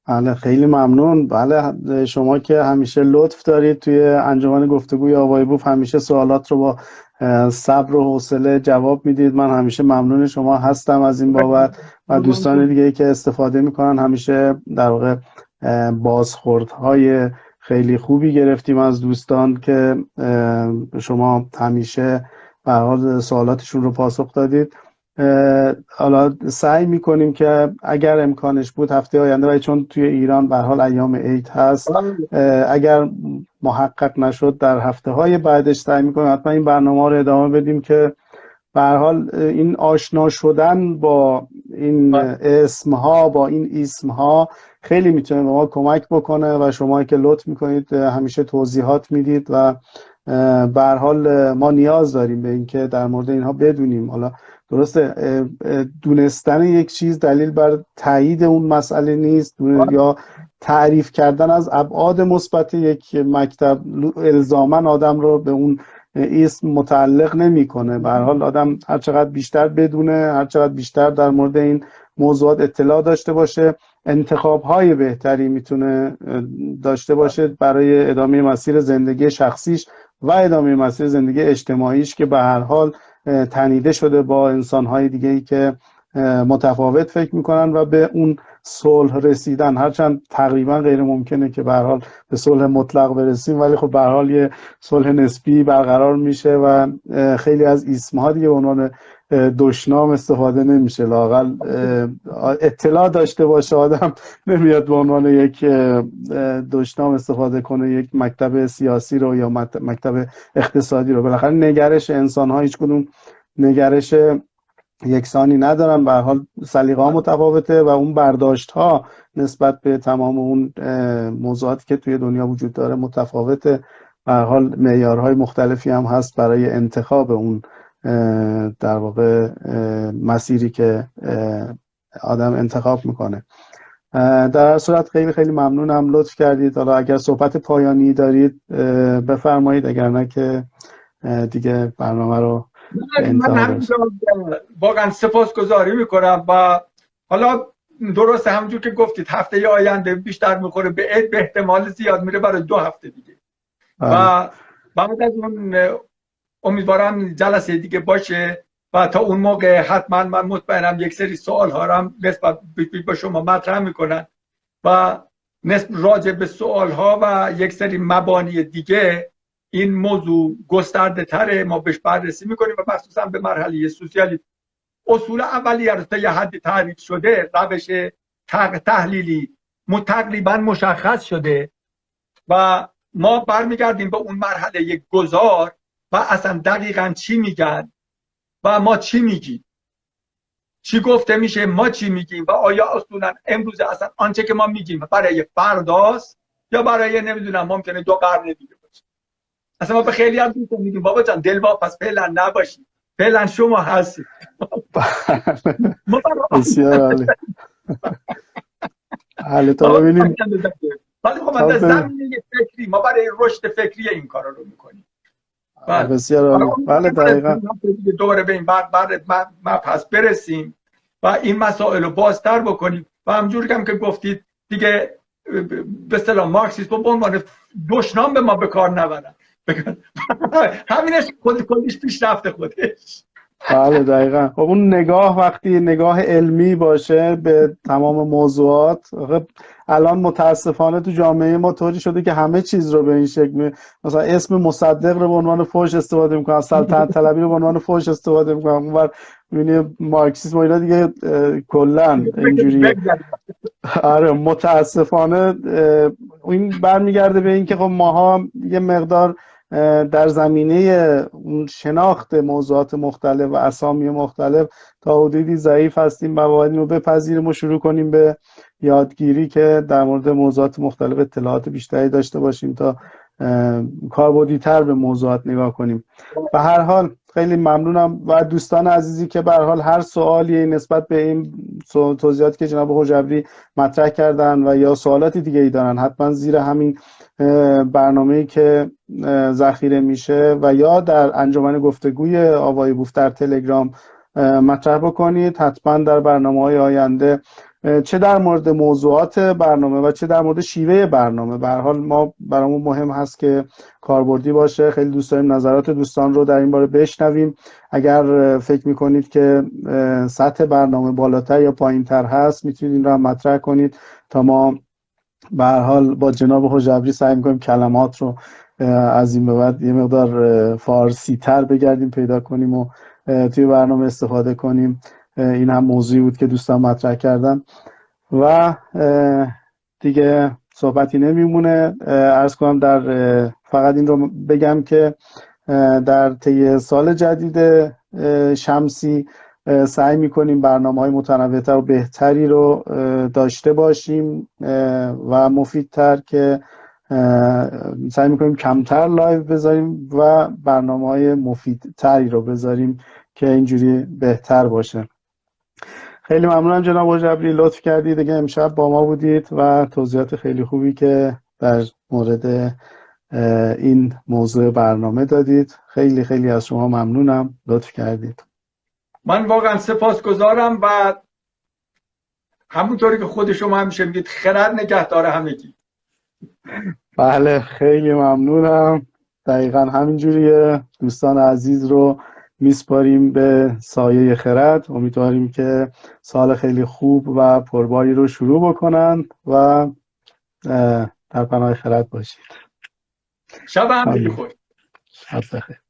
بله خیلی ممنون. بله شما که همیشه لطف دارید توی انجمن گفتگوی آوای بوف، همیشه سوالات رو با صبر و حوصله جواب میدید. من همیشه ممنون شما هستم از این بابت و دوستان دیگه که استفاده میکنن. همیشه در واقع بازخوردهای خیلی خوبی گرفتیم از دوستان که شما همیشه به هر حال سوالاتشون رو پاسخ دادید. حالا سعی میکنیم که اگر امکانش بود هفته آینده، و چون توی ایران به هر حال ایام عید هست، اگر محقق نشد در هفته های بعدش سعی میکنیم حتما این برنامه رو ادامه بدیم که به هر حال این آشنا شدن با این اسمها، با این اسمها خیلی میتونه به ما کمک بکنه و شما که لطف میکنید همیشه توضیحات میدید و به هر حال ما نیاز داریم به اینکه در مورد اینها بدونیم. حالا درسته دونستن یک چیز دلیل بر تایید اون مسئله نیست یا تعریف کردن از ابعاد مثبت یک مکتب الزاما آدم رو به اون اسم متعلق نمیکنه. به هر حال آدم هر چقدر بیشتر بدونه، هر چقدر بیشتر در مورد این موضوعات اطلاع داشته باشه، انتخاب‌های بهتری میتونه داشته باشه برای ادامه مسیر زندگی شخصیش و ادامه مسیر زندگی اجتماعیش که به هر حال تنیده شده با انسان‌های دیگه‌ای که متفاوت فکر میکنن و به اون صلح رسیدن. هرچند تقریبا غیر ممکنه که به هر حال به صلح مطلق برسیم، ولی خب به هر حال یه صلح نسبی برقرار میشه و خیلی از اسمها دیگه به عنوان دشنام استفاده نمیشه. لااقل اطلاع داشته باشه آدم نمیاد به عنوان یک دشنام استفاده کنه یک مکتب سیاسی رو یا مکتب اقتصادی رو. بالاخره نگرش انسان‌ها هیچ کدوم نگرش یکسانی ندارن، به هر حال سلیقه‌ها متفاوته و اون برداشت‌ها نسبت به تمام اون موضوعاتی که توی دنیا وجود داره متفاوته. به هر حال معیارهای مختلفی هم هست برای انتخاب اون در واقع مسیری که آدم انتخاب میکنه. در هر صورت خیلی خیلی ممنونم، لطف کردید. حالا اگر صحبت پایانی دارید بفرمایید، اگر نه که دیگه برنامه رو به من انتها رسید. همینجا واقعا سپاسگزاری میکنم و حالا درسته همونجور که گفتید هفته آینده بیشتر میخوره به عید، به احتمال زیاد میره برای 2 هفته دیگه بله. و بعد از اون امیدوارم جلسه دیگه باشه و تا اون موقع حتما من مطمئنم یک سری سوال ها رو هم نسبت به شما مطرح میکنن و راجع به سوال ها و یک سری مبانی دیگه این موضوع گسترده تره، ما بهش بررسی میکنیم و مخصوصا به مرحله سوسیالیسم اصول اولیه رو تا یه حدی تعریف شده، روش تحلیلی تقریبا مشخص شده و ما برمیگردیم به اون مرحله گذار و اصلا دقیقا چی میگن و ما چی میگیم، چی گفته میشه، ما چی میگیم و آیا اصولا امروز اصلا آنچه که ما میگیم برای فرداست یا برای نمیدونم ممکنه 2 قرن دیگه باشه. اصلا ما به خیلی هم دوستان میگیم بابا جان دلواپس فعلا نباشید، فعلا شما هستید. بسیار عالی. حالا تا ببینیم. ولی خب من در زمینه فکری ما برای رشد فکری این کارا رو میکنیم. بسیار عالی. بله دقیقاً. دوباره به این بعد پس برسیم و این مسائل رو بازتر بکنیم و همجوری هم که گفتید دیگه به اصطلاح مارکسیسم به عنوان دشنام به ما به کار نبرن. همینش کلیش پیشرفت خودش. بله دقیقاً. خب اون نگاه وقتی نگاه علمی باشه به تمام موضوعات، الان متاسفانه تو جامعه ما طوری شده که همه چیز رو به این شکل مثلا اسم مصدق رو به عنوان فحش استفاده میکنن، سلطنت طلبی رو به عنوان فحش استفاده میکنن، اونور میبینی مارکسیسم و اینا دیگه کلا اینجوریه. آره متاسفانه این برمیگرده به این که خب ماها یه مقدار در زمینه اون شناخت موضوعات مختلف و اسامی مختلف تا حدودی ضعیف هستیم و باید اینو بپذیریم و شروع کنیم به یادگیری که در مورد موضوعات مختلف اطلاعات بیشتری داشته باشیم تا کاربردی تر به موضوعات نگاه کنیم. به هر حال خیلی ممنونم و دوستان عزیزی که به هر حال هر سوالی نسبت به این توضیحاتی که جناب هوجبری مطرح کردن و یا سوالاتی دیگه ای دارن حتما زیر همین برنامه‌ای که ذخیره میشه و یا در انجمن گفتگوی آوای بوف در تلگرام مطرح بکنید. حتما در برنامه‌های آینده چه در مورد موضوعات برنامه و چه در مورد شیوه برنامه، به هر حال ما برامون مهم هست که کاربردی باشه. خیلی دوست داریم نظرات دوستان رو در این باره بشنویم. اگر فکر میکنید که سطح برنامه بالاتر یا پایینتر هست میتونید این رو هم مطرح کنید تا ما به هر حال با جناب هوجبری سعی میکنیم کلمات رو از این به بعد یه مقدار فارسی تر بگردیم پیدا کنیم و توی برنامه استفاده کنیم. این هم موضوعی بود که دوستان مطرح کردن و دیگه صحبتی نمیمونه. عرض کنم در فقط این رو بگم که در طی سال جدید شمسی سعی میکنیم برنامه‌های متنوع‌تر و بهتری رو داشته باشیم و مفیدتر، که سعی میکنیم کمتر لایو بذاریم و برنامه‌های مفیدتری رو بذاریم که اینجوری بهتر باشه. خیلی ممنونم جناب هوجبری، لطف کردید دیگه امشب با ما بودید و توضیحات خیلی خوبی که در مورد این موضوع برنامه دادید. خیلی خیلی از شما ممنونم، لطف کردید. من واقعا سپاسگزارم و همونطوری که خود شما همیشه میگید خرد نگهدار همگی. بله خیلی ممنونم، دقیقا همینجوریه. دوستان عزیز رو میسپاریم به سایه خرد. امیدواریم که سال خیلی خوب و پرباری رو شروع بکنن و در پناه خرد باشید. شب همگی خوش. شب بخیر.